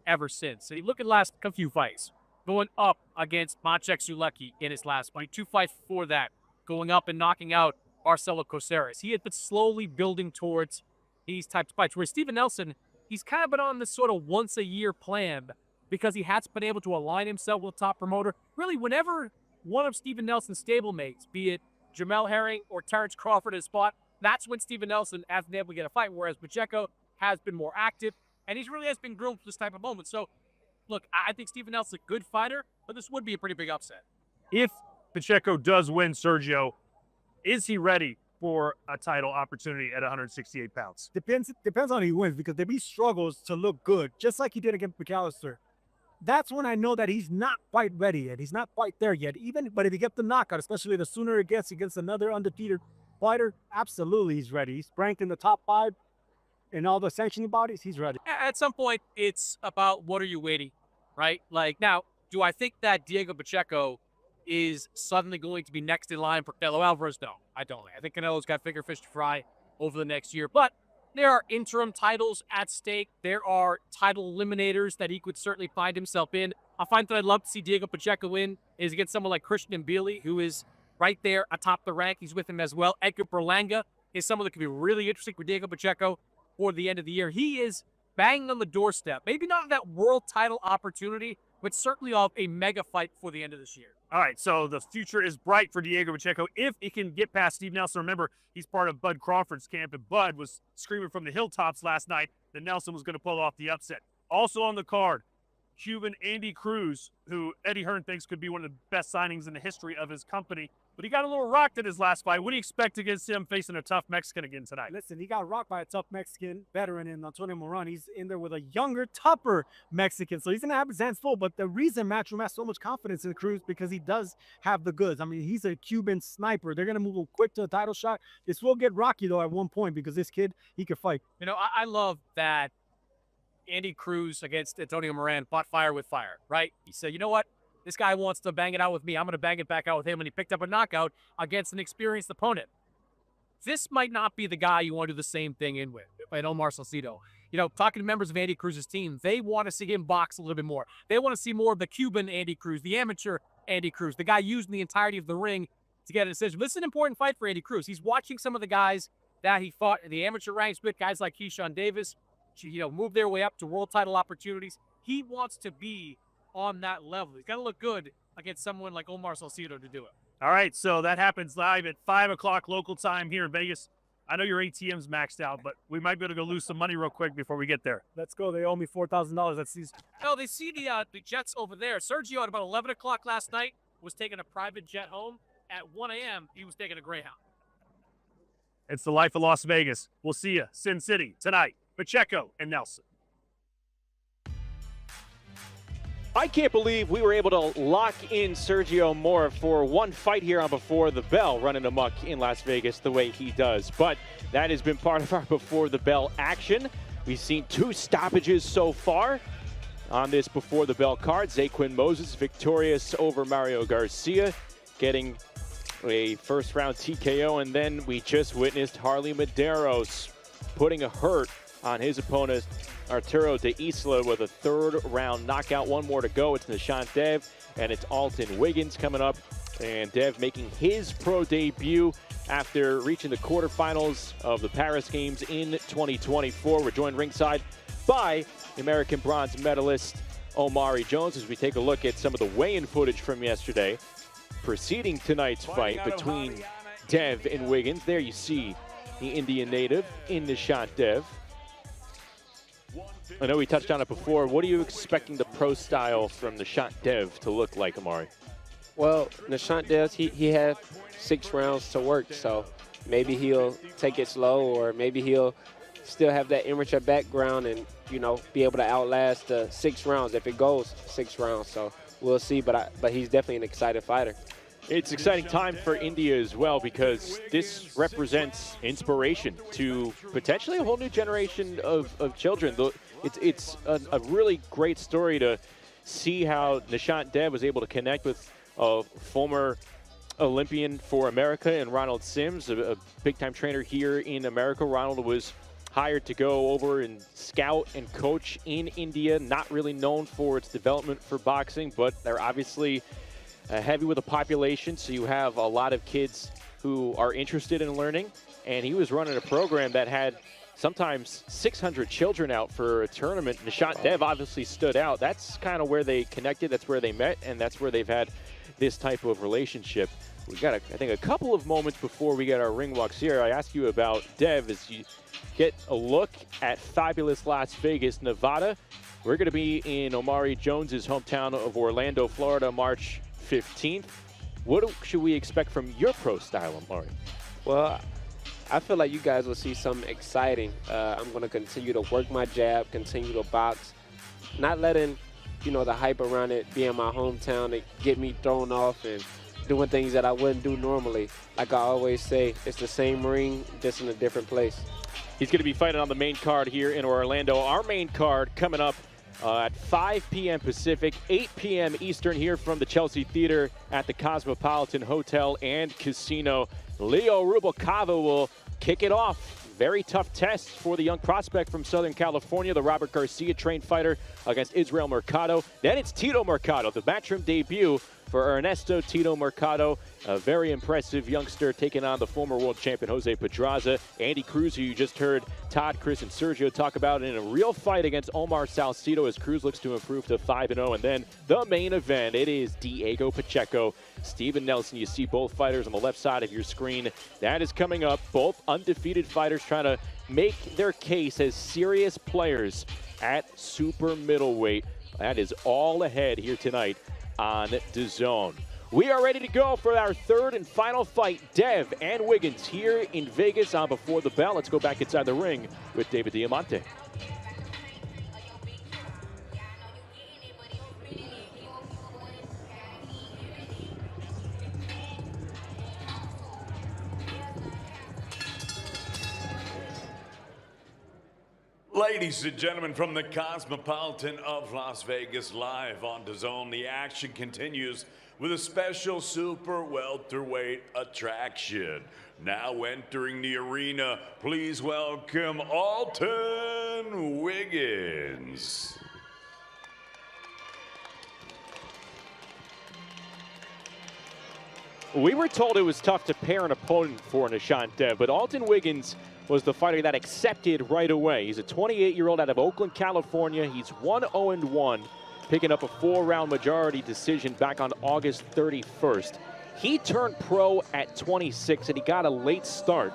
ever since. And you look at the last few fights, going up against Maciej Sulecki in his last fight, 2 fights before that, going up and knocking out Marcelo Coceres. He had been slowly building towards these types of fights. Whereas Steven Nelson, he's kind of been on this sort of once-a-year plan because he has been able to align himself with a top promoter. Really, whenever one of Steven Nelson's stablemates, be it Jamel Herring or Terrence Crawford is spot, that's when Steven Nelson hasn't been able to get a fight, whereas Pacheco has been more active, and he really has been groomed for this type of moment. So, look, I think Steven Nelson's a good fighter, but this would be a pretty big upset. If Pacheco does win, Sergio, is he ready for a title opportunity at 168 pounds? Depends on who he wins, because if he struggles to look good, just like he did against McAllister, that's when I know that he's not quite ready yet. He's not quite there yet. But if he gets the knockout, especially the sooner it gets against another undefeated fighter, absolutely he's ready. He's ranked in the top 5 in all the sanctioning bodies. He's ready. At some point, it's about what are you waiting, right? Like, now, do I think that Diego Pacheco is suddenly going to be next in line for Canelo Alvarez? No, I don't. I think Canelo's got bigger fish to fry over the next year. But there are interim titles at stake. There are title eliminators that he could certainly find himself in. I find that I'd love to see Diego Pacheco in is against someone like Christian Mbili, who is right there atop the rank. He's with him as well. Edgar Berlanga is someone that could be really interesting for Diego Pacheco for the end of the year. He is banging on the doorstep. Maybe not that world title opportunity, but certainly of a mega fight for the end of this year. All right, so the future is bright for Diego Pacheco if he can get past Steve Nelson. Remember, he's part of Bud Crawford's camp, and Bud was screaming from the hilltops last night that Nelson was going to pull off the upset. Also on the card, Cuban Andy Cruz, who Eddie Hearn thinks could be one of the best signings in the history of his company, but he got a little rocked in his last fight. What do you expect against him facing a tough Mexican again tonight? Listen, he got rocked by a tough Mexican veteran in Antonio Moran. He's in there with a younger, tougher Mexican, so he's going to have his hands full. But the reason Matchroom has so much confidence in Cruz because he does have the goods. I mean, he's a Cuban sniper. They're going to move him quick to a title shot. This will get rocky, though, at one point because this kid, he can fight. You know, I love that Andy Cruz against Antonio Moran fought fire with fire, right? He said, you know what? This guy wants to bang it out with me. I'm going to bang it back out with him. And he picked up a knockout against an experienced opponent. This might not be the guy you want to do the same thing in with, and Omar Salcido. You know, talking to members of Andy Cruz's team, they want to see him box a little bit more. They want to see more of the Cuban Andy Cruz, the amateur Andy Cruz, the guy using the entirety of the ring to get a decision. This is an important fight for Andy Cruz. He's watching some of the guys that he fought in the amateur ranks with, guys like Keyshawn Davis, you know, move their way up to world title opportunities. He wants to be on that level. He's got to look good against someone like Omar Salcido to do it. All right, so that happens live at 5 o'clock local time here in Vegas. I know your ATM's maxed out, but we might be able to go lose some money real quick before we get there. Let's go. They owe me $4,000. That's these. Oh, they see the Jets over there. Sergio at about 11 o'clock last night was taking a private jet home. At 1 a.m., he was taking a Greyhound. It's the life of Las Vegas. We'll see you, Sin City, tonight. Pacheco and Nelson. I can't believe we were able to lock in Sergio Mora for one fight here on Before the Bell, running amok in Las Vegas the way he does. But that has been part of our Before the Bell action. We've seen 2 stoppages so far on this Before the Bell card. Zaquin Moses victorious over Mario Garcia, getting a first-round TKO. And then we just witnessed Harley Medeiros putting a hurt on his opponent, Arturo de Isla, with a 3rd-round knockout. One more to go. It's Nishant Dev, and it's Alton Wiggins coming up. And Dev making his pro debut after reaching the quarterfinals of the Paris Games in 2024. We're joined ringside by American bronze medalist Omari Jones as we take a look at some of the weigh-in footage from yesterday preceding tonight's fight between Dev and Wiggins. There you see the Indian native in Nishant Dev. I know we touched on it before. What are you expecting the pro style from Nishant Dev to look like, Omari? Well, Nishant Dev, he had 6 rounds to work, so maybe he'll take it slow, or maybe he'll still have that amateur background and, you know, be able to outlast the 6 rounds if it goes 6 rounds. So we'll see, but he's definitely an excited fighter. It's an exciting time for India as well, because this represents inspiration to potentially a whole new generation of children. It's a really great story to see how Nishant Dev was able to connect with a former Olympian for America and Ronald Sims, a big-time trainer here in America. Ronald was hired to go over and scout and coach in India, not really known for its development for boxing, but they're obviously heavy with a population, so you have a lot of kids who are interested in learning. And he was running a program that had sometimes 600 children out for a tournament. Nishant Dev obviously stood out. That's kind of where they connected, that's where they met, and that's where they've had this type of relationship. We've got, I think, a couple of moments before we get our ring walks here. I ask you about Dev as you get a look at fabulous Las Vegas, Nevada. We're going to be in Omari Jones's hometown of Orlando, Florida, March 15th. What should we expect from your pro style, Omari? Well, I feel like you guys will see something exciting. I'm going to continue to work my jab, continue to box, not letting, you know, the hype around it be in my hometown to get me thrown off and doing things that I wouldn't do normally. Like I always say, it's the same ring, just in a different place. He's going to be fighting on the main card here in Orlando. Our main card coming up at 5 p.m. Pacific, 8 p.m. Eastern here from the Chelsea Theater at the Cosmopolitan Hotel and Casino. Leo Rubalcava will kick it off. Very tough test for the young prospect from Southern California, the Robert Garcia-trained fighter against Israel Mercado. Then it's Tito Mercado, the matchroom debut for Ernesto Tito Mercado, a very impressive youngster taking on the former world champion Jose Pedraza. Andy Cruz, who you just heard Todd, Chris, and Sergio talk about in a real fight against Omar Salcido as Cruz looks to improve to 5-0. And then the main event, it is Diego Pacheco, Steven Nelson. You see both fighters on the left side of your screen. That is coming up. Both undefeated fighters trying to make their case as serious players at super middleweight. That is all ahead here tonight on DAZN. We are ready to go for our third and final fight, Dev and Wiggins here in Vegas on Before the Bell. Let's go back inside the ring with David Diamante. Ladies and gentlemen, from the Cosmopolitan of Las Vegas, live on DAZN, the action continues with a special super welterweight attraction. Now entering the arena, please welcome Alton Wiggins. We were told it was tough to pair an opponent for Nishant Dev, but Alton Wiggins was the fighter that accepted right away. He's a 28-year-old out of Oakland, California. He's 1-0-1, picking up a 4-round majority decision back on August 31st. He turned pro at 26, and he got a late start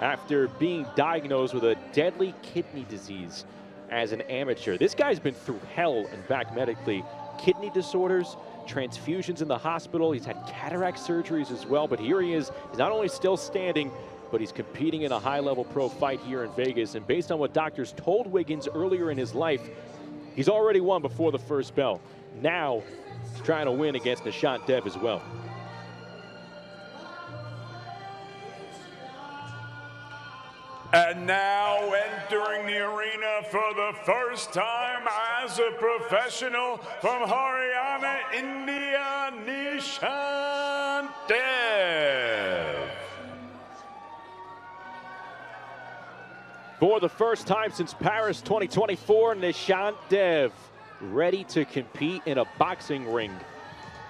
after being diagnosed with a deadly kidney disease as an amateur. This guy's been through hell and back medically. Kidney disorders, transfusions in the hospital. He's had cataract surgeries as well, but here he is. He's not only still standing, but he's competing in a high-level pro fight here in Vegas. And based on what doctors told Wiggins earlier in his life, he's already won before the first bell. Now he's trying to win against Nishant Dev as well. And now entering the arena for the first time as a professional from Haryana, India, Nishant Dev. For the first time since Paris 2024, Nishant Dev ready to compete in a boxing ring.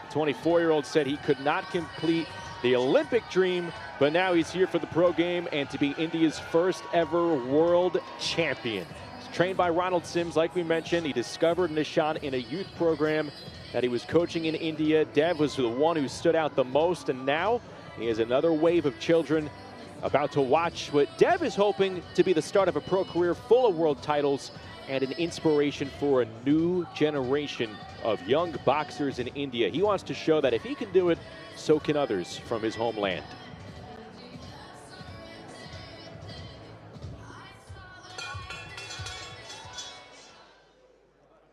The 24-year-old said he could not complete the Olympic dream, but now he's here for the pro game and to be India's first ever world champion. He's trained by Ronald Sims, like we mentioned. He discovered Nishant in a youth program that he was coaching in India. Dev was the one who stood out the most, and now he has another wave of children about to watch what Dev is hoping to be the start of a pro career full of world titles and an inspiration for a new generation of young boxers in India. He wants to show that if he can do it, so can others from his homeland.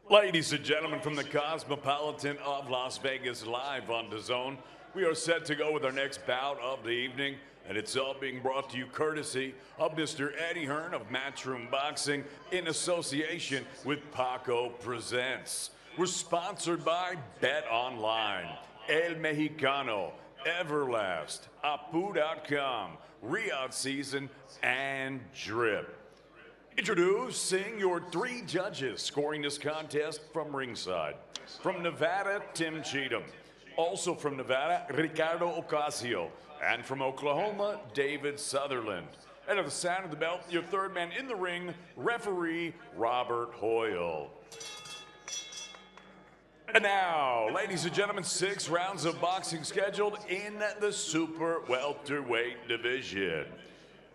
Ladies and gentlemen, from the Cosmopolitan of Las Vegas, live on DAZN, we are set to go with our next bout of the evening, and it's all being brought to you courtesy of Mr. Eddie Hearn of Matchroom Boxing in association with Paco Presents. We're sponsored by Bet Online, El Mexicano, Everlast, Apu.com, Riyadh Season, and Drip. Introducing your 3 judges scoring this contest from ringside. From Nevada, Tim Cheatham. Also from Nevada, Ricardo Ocasio. And from Oklahoma, David Sutherland. And at the sound of the bell, your third man in the ring, referee Robert Hoyle. And now, ladies and gentlemen, 6 rounds of boxing scheduled in the super welterweight division.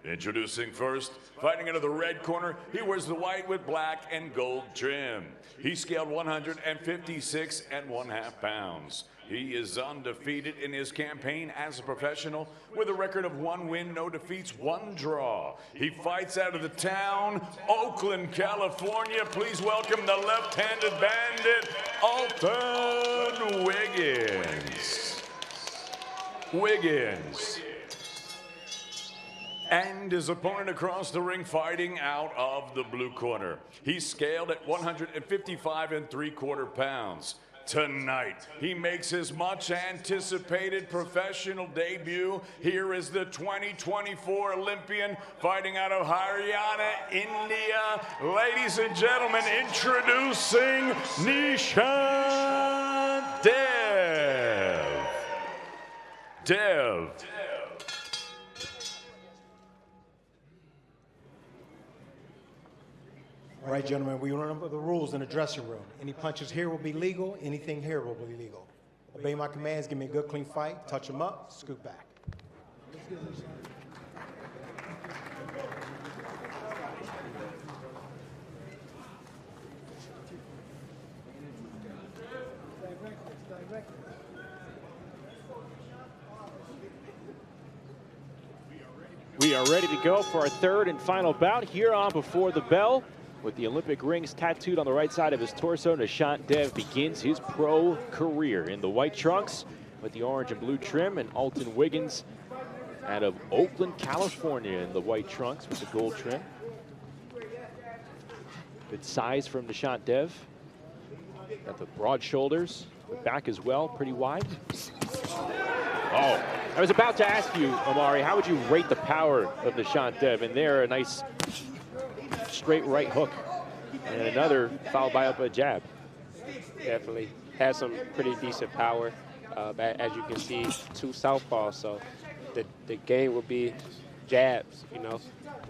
Introducing first, fighting out of the red corner, he wears the white with black and gold trim. He scaled 156 1/2 pounds. He is undefeated in his campaign as a professional with a record of 1 win, no defeats, 1 draw. He fights out of the town, Oakland, California. Please welcome the left-handed bandit, Alton Wiggins. And his opponent across the ring fighting out of the blue corner. He's scaled at 155 3/4 pounds. Tonight, he makes his much anticipated professional debut. Here is the 2024 Olympian fighting out of Haryana, India. Ladies and gentlemen, introducing Nishant Dev. All right, gentlemen, we remember the rules in the dressing room. Any punches here will be legal. Anything here will be legal. Obey my commands. Give me a good, clean fight. Touch them up. Scoot back. We are ready to go for our 3rd and final bout here on Before the Bell. With the Olympic rings tattooed on the right side of his torso, Nishant Dev begins his pro career in the white trunks with the orange and blue trim, and Alton Wiggins out of Oakland, California in the white trunks with the gold trim. Good size from Nishant Dev. Got the broad shoulders, the back as well, pretty wide. Oh, I was about to ask you, Omari, how would you rate the power of Nishant Dev? And there, a nice straight right hook, and another followed by up a jab. Definitely has some pretty decent power. As you can see, 2 southpaws, so the game will be jabs, you know.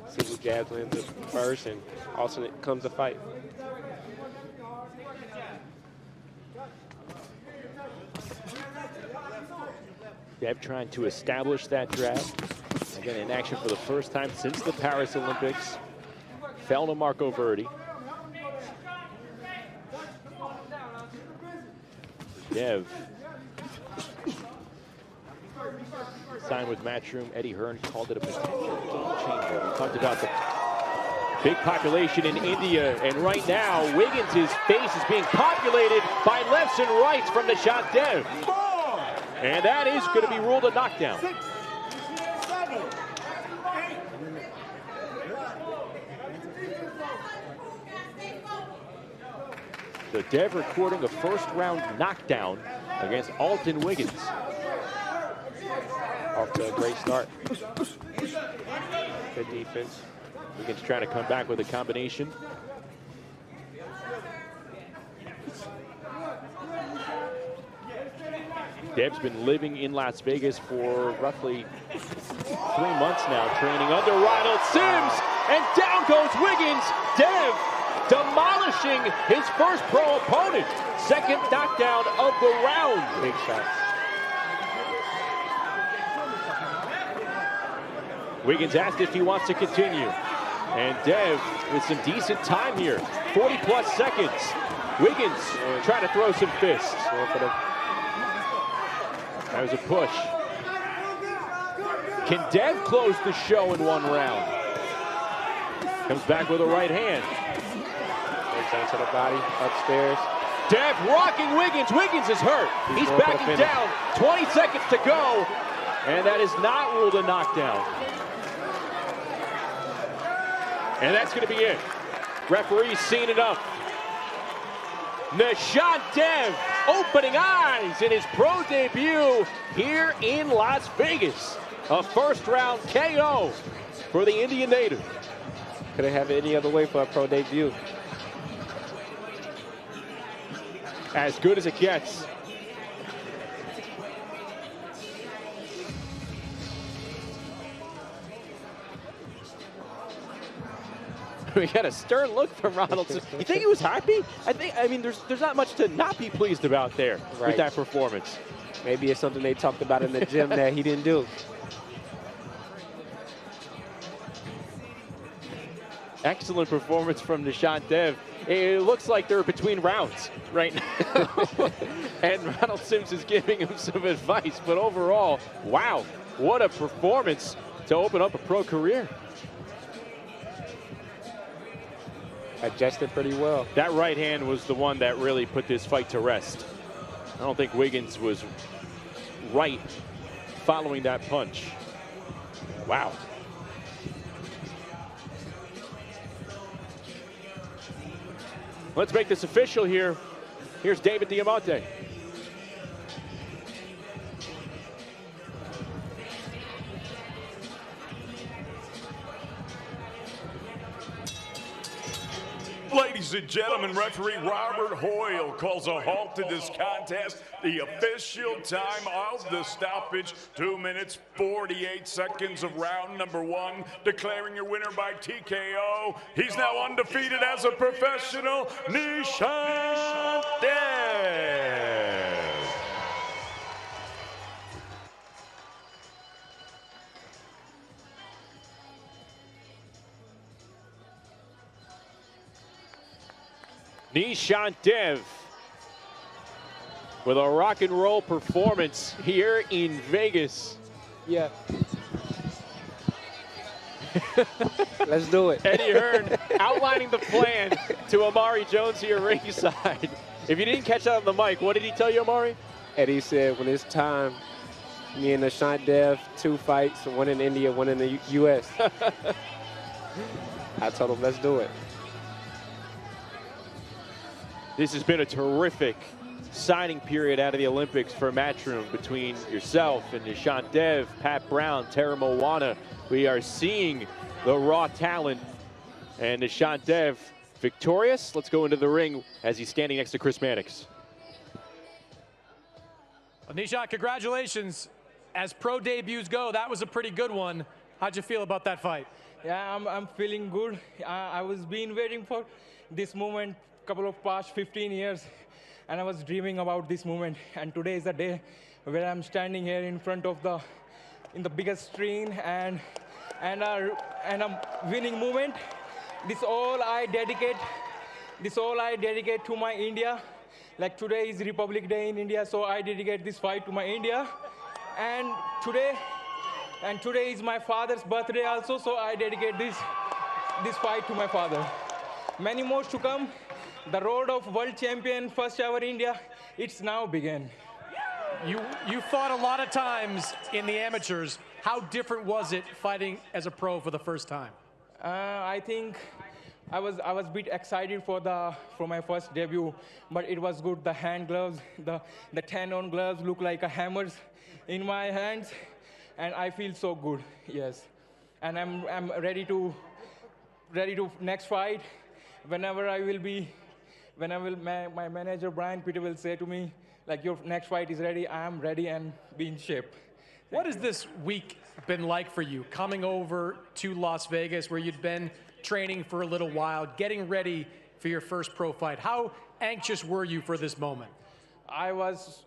See who jabs lands first, and alternate comes the fight. Dev trying to establish that jab. Again, in action for the first time since the Paris Olympics. Fell to Marco Verdi. Dev signed with Matchroom. Eddie Hearn called it a potential game changer. We talked about the big population in India, and right now, Wiggins' face is being populated by lefts and rights from Nishant Dev. And that is going to be ruled a knockdown. So Dev recording a first-round knockdown against Alton Wiggins. Off to a great start. Good defense. Wiggins trying to come back with a combination. Dev's been living in Las Vegas for roughly 3 months now, training under Ronald Sims, and down goes Wiggins. Dev demolishing his first pro opponent. Second knockdown of the round. Big shots. Wiggins asked if he wants to continue. And Dev with some decent time here. 40+ seconds. Wiggins trying to throw some fists. That was a push. Can Dev close the show in one round? Comes back with a right hand. Down to the body, upstairs. Dev rocking Wiggins. Wiggins is hurt. He's backing down. 20 seconds to go. And that is not ruled a knockdown. And that's going to be it. Referee's seen enough. Nishant Dev opening eyes in his pro debut here in Las Vegas. A first-round KO for the Indian native. Couldn't have it any other way for a pro debut. As good as it gets. We got a stern look from Ronald. You think he was happy? I mean, there's not much to not be pleased about there with that performance. Maybe it's something they talked about in the gym that he didn't do. Excellent performance from Nishant Dev. It looks like they're between rounds right now. And Ronald Sims is giving him some advice. But overall, wow, what a performance to open up a pro career. Adjusted pretty well. That right hand was the one that really put this fight to rest. I don't think Wiggins was right following that punch. Wow. Let's make this official here. Here's David Diamante. Ladies and gentlemen, referee Robert Hoyle calls a halt to this contest. The official time of the stoppage, 2 minutes, 48 seconds of round number 1. Declaring your winner by TKO. He's now undefeated as a professional, Nishant Dev. Nishant Dev with a rock and roll performance here in Vegas. Yeah. Let's do it. Eddie Hearn outlining the plan to Amari Jones here ringside. If you didn't catch that on the mic, what did he tell you, Amari? Eddie said when it's time, me and Nishant Dev, 2 fights, one in India, one in the U.S. I told him, let's do it. This has been a terrific signing period out of the Olympics for Matchroom between yourself and Nishant Dev, Pat Brown, Tara Moana. We are seeing the raw talent, and Nishant Dev victorious. Let's go into the ring as he's standing next to Chris Mannix. Well, Nishant, congratulations. As pro debuts go, that was a pretty good one. How'd you feel about that fight? Yeah, I'm feeling good. I was been waiting for this moment couple of past 15 years, and I was dreaming about this moment. And today is the day where I'm standing here in front of the biggest screen and a winning moment. This all I dedicate to my India. Like today is Republic Day in India, so I dedicate this fight to my India. And today is my father's birthday also, so I dedicate this fight to my father. Many more to come. The road of world champion, first ever India, it's now begun. You fought a lot of times in the amateurs. How different was it fighting as a pro for the first time? I think I was a bit excited for my first debut, but it was good. The hand gloves, the 10-on gloves look like a hammers in my hands, and I feel so good. Yes, and I'm ready to next fight. Whenever my manager Brian Peter will say to me, like, your next fight is ready, I am ready and be in shape. What has this week been like for you, coming over to Las Vegas where you'd been training for a little while, getting ready for your first pro fight? How anxious were you for this moment? I was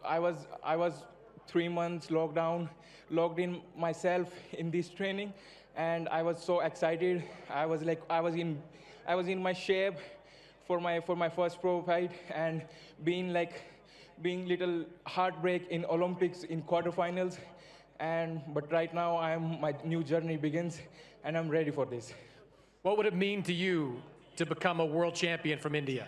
3 months logged in myself in this training, and I was so excited. I was in my shape for my first pro fight, and being little heartbreak in Olympics in quarterfinals. But right now my new journey begins, and I'm ready for this. What would it mean to you to become a world champion from India?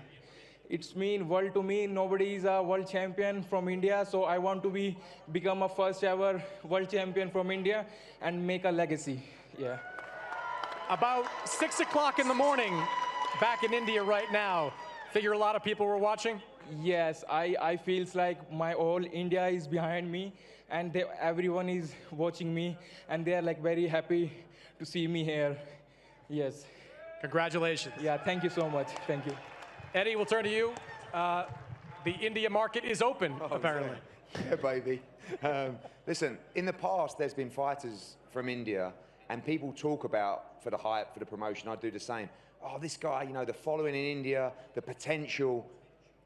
It's mean world to me. Nobody is a world champion from India, so I want to become a first ever world champion from India and make a legacy. Yeah. About 6 o'clock in the morning, back in India right now. Figure a lot of people were watching? Yes, I feels like my whole India is behind me, and everyone is watching me, and they are like very happy to see me here. Yes. Congratulations. Yeah, thank you so much. Thank you. Eddie, we'll turn to you. The India market is open, apparently. Yeah, baby. Listen, in the past, there's been fighters from India, and people talk about, for the hype, for the promotion, I do the same. Oh, this guy, you know, the following in India, the potential.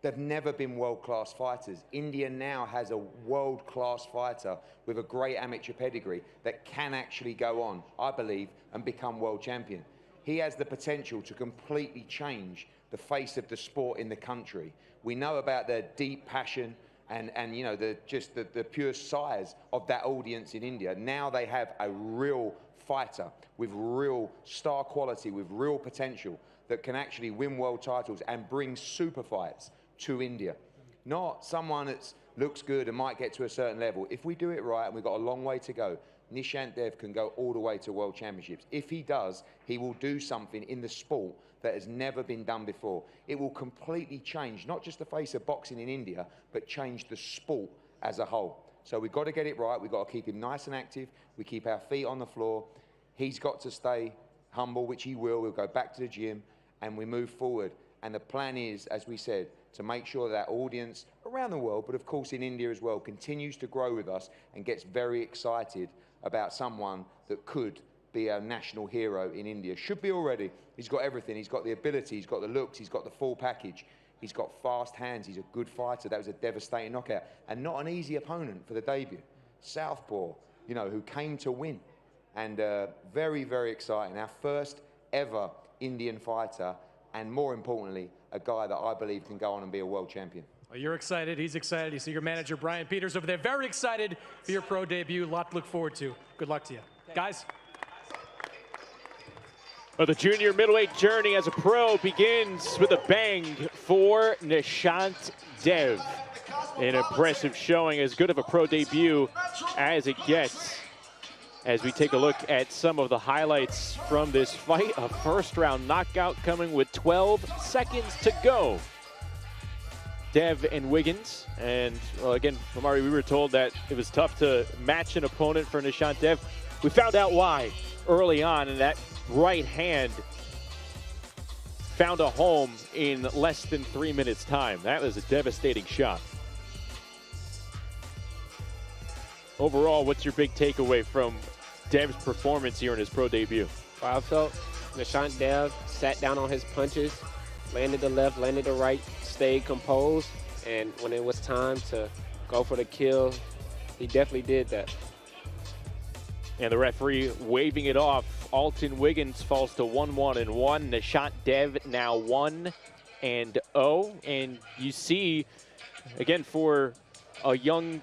They've never been world-class fighters. India now has a world-class fighter with a great amateur pedigree that can actually go on, I believe, and become world champion. He has the potential to completely change the face of the sport in the country. We know about their deep passion and you know, the pure size of that audience in India. Now they have a real fighter with real star quality, with real potential that can actually win world titles and bring super fights to India. Not someone that looks good and might get to a certain level. If we do it right, and we've got a long way to go, Nishant Dev can go all the way to world championships. If he does, he will do something in the sport that has never been done before. It will completely change, not just the face of boxing in India, but change the sport as a whole. So we've got to get it right. We've got to keep him nice and active. We keep our feet on the floor. He's got to stay humble, which he will. We'll go back to the gym and we move forward. And the plan is, as we said, to make sure that audience around the world, but of course in India as well, continues to grow with us and gets very excited about someone that could be a national hero in India. Should be already. He's got everything. He's got the ability, he's got the looks, he's got the full package. He's got fast hands, he's a good fighter. That was a devastating knockout. And not an easy opponent for the debut. Southpaw, you know, who came to win. And very, very exciting. Our first ever Indian fighter, and more importantly, a guy that I believe can go on and be a world champion. Well, you're excited, he's excited. You see your manager, Brian Peters, over there, very excited for your pro debut. A lot to look forward to. Good luck to you. Guys. Well, the junior middleweight journey as a pro begins with a bang for Nishant Dev. An impressive showing, as good of a pro debut as it gets. As we take a look at some of the highlights from this fight, a first-round knockout coming with 12 seconds to go. Dev and Wiggins, and well, again, Amari, we were told that it was tough to match an opponent for Nishant Dev. We found out why early on, and that right hand found a home in less than 3 minutes' time. That was a devastating shot. Overall, what's your big takeaway from Dev's performance here in his pro debut? Well, I felt Nishant Dev sat down on his punches, landed the left, landed the right, stayed composed, and when it was time to go for the kill, he definitely did that. And the referee waving it off. Alton Wiggins falls to 1-1-1. Nishant Dev now 1-0. And you see, again, for a young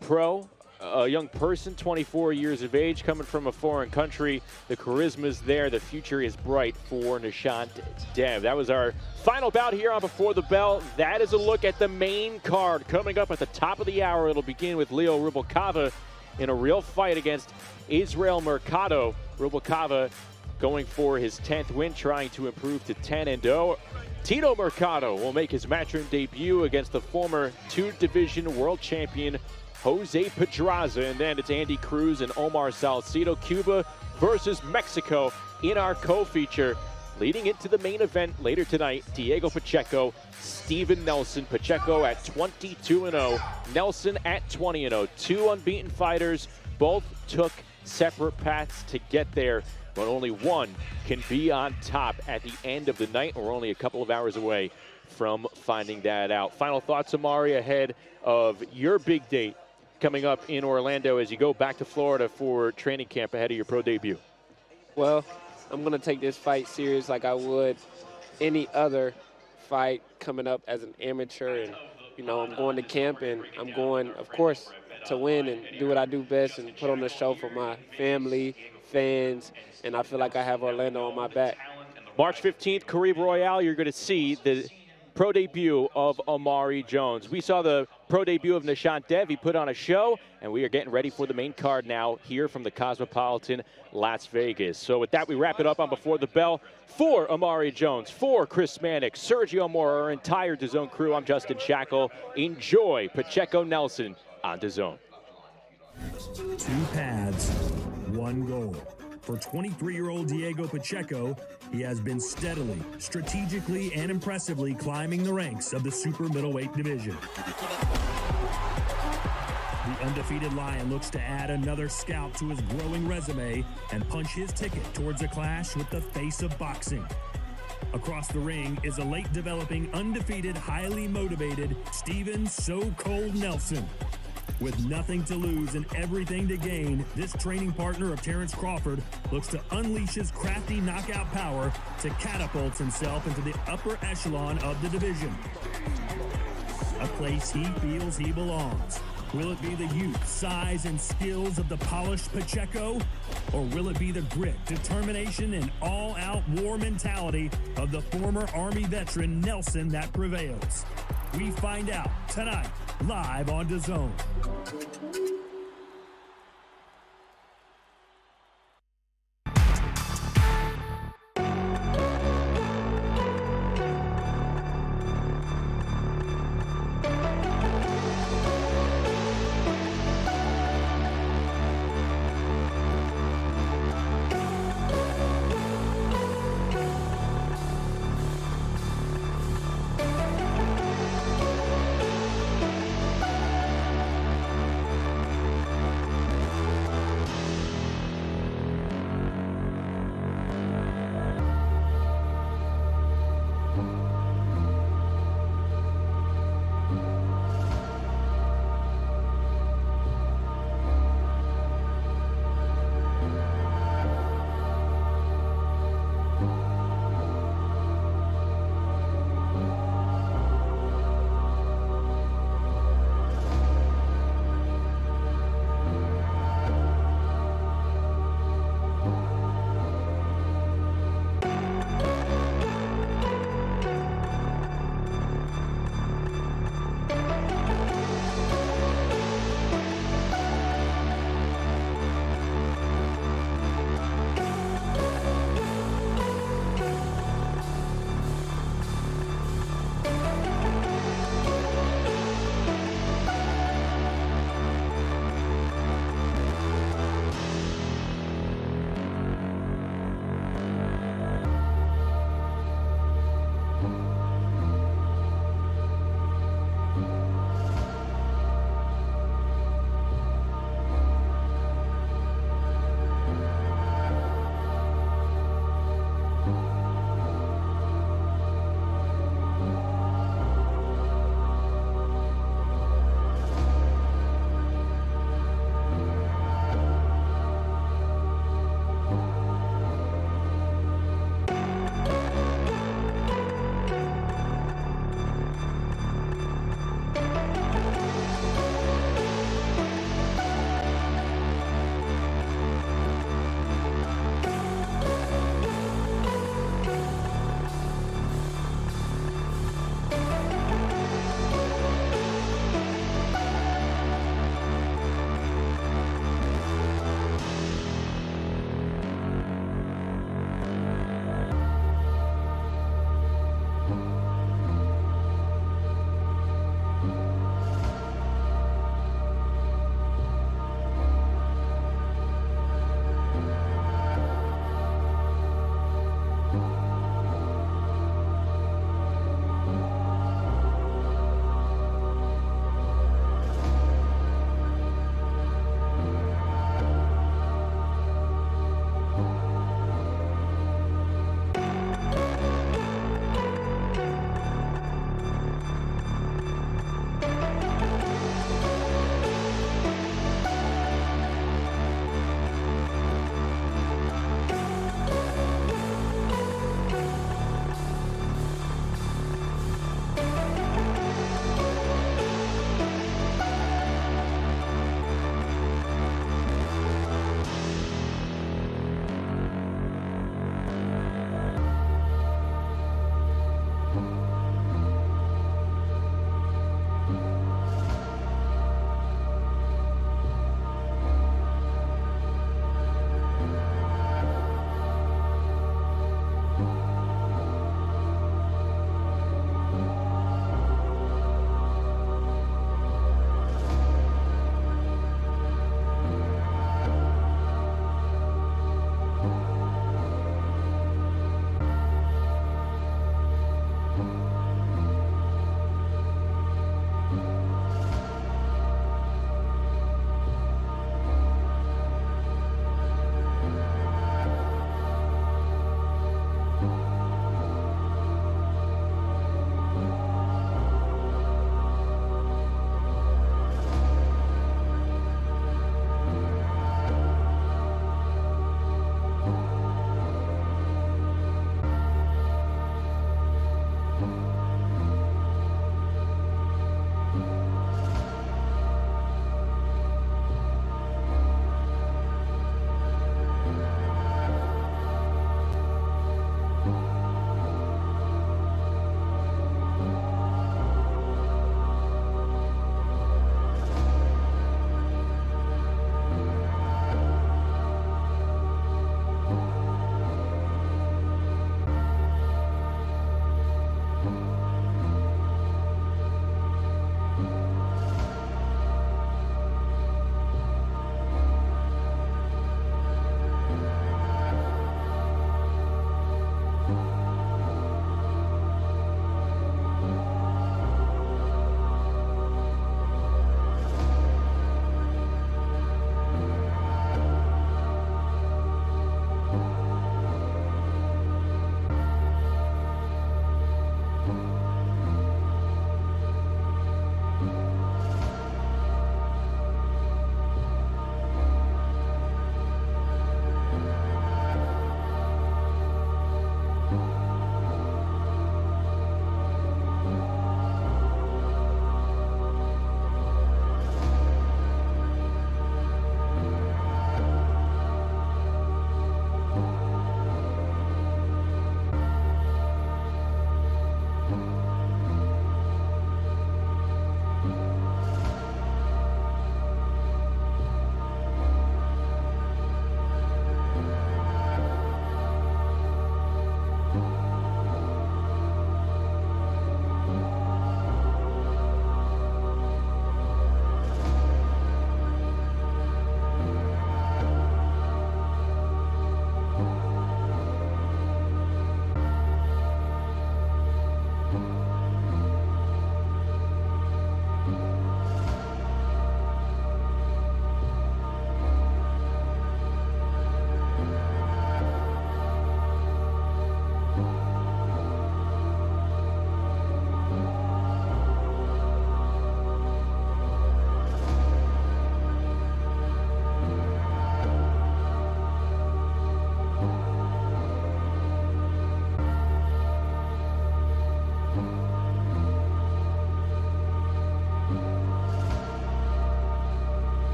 pro, a young person, 24 years of age, coming from a foreign country. The charisma's there. The future is bright for Nishant Dev. That was our final bout here on Before the Bell. That is a look at the main card. Coming up at the top of the hour, it'll begin with Leo Rubalcava in a real fight against Israel Mercado. Rubalcava going for his 10th win, trying to improve to 10-0. Tito Mercado will make his matchroom debut against the former two-division world champion Jose Pedraza. And then it's Andy Cruz and Omar Salcido. Cuba versus Mexico in our co-feature. Leading into the main event later tonight, Diego Pacheco, Steven Nelson. Pacheco at 22-0, Nelson at 20-0. Two unbeaten fighters, both took separate paths to get there, but only one can be on top at the end of the night. We're only a couple of hours away from finding that out. Final thoughts, Amari, ahead of your big date coming up in Orlando as you go back to Florida for training camp ahead of your pro debut? Well, I'm going to take this fight serious like I would any other fight coming up as an amateur. And, you know, I'm going to camp and I'm going, of course, to win and do what I do best and put on the show for my family, fans, and I feel like I have Orlando on my back. March 15th, Caribe Royale, you're going to see the pro debut of Amari Jones. We saw the pro debut of Nishant Dev. He put on a show, and we are getting ready for the main card now here from the Cosmopolitan Las Vegas. So with that, we wrap it up on Before the Bell. For Amari Jones, for Chris Mannix, Sergio Mora, our entire DAZN crew, I'm Justin Shackle. Enjoy Pacheco Nelson on DAZN. Two paths, one goal. For 23-year-old Diego Pacheco, he has been steadily, strategically, and impressively climbing the ranks of the super middleweight division. The undefeated Lion looks to add another scalp to his growing resume and punch his ticket towards a clash with the face of boxing. Across the ring is a late developing, undefeated, highly motivated Steven So Cold Nelson. With nothing to lose and everything to gain, this training partner of Terrence Crawford looks to unleash his crafty knockout power to catapult himself into the upper echelon of the division. A place he feels he belongs. Will it be the youth, size, and skills of the polished Pacheco? Or will it be the grit, determination, and all-out war mentality of the former Army veteran Nelson that prevails? We find out tonight, live on DAZN.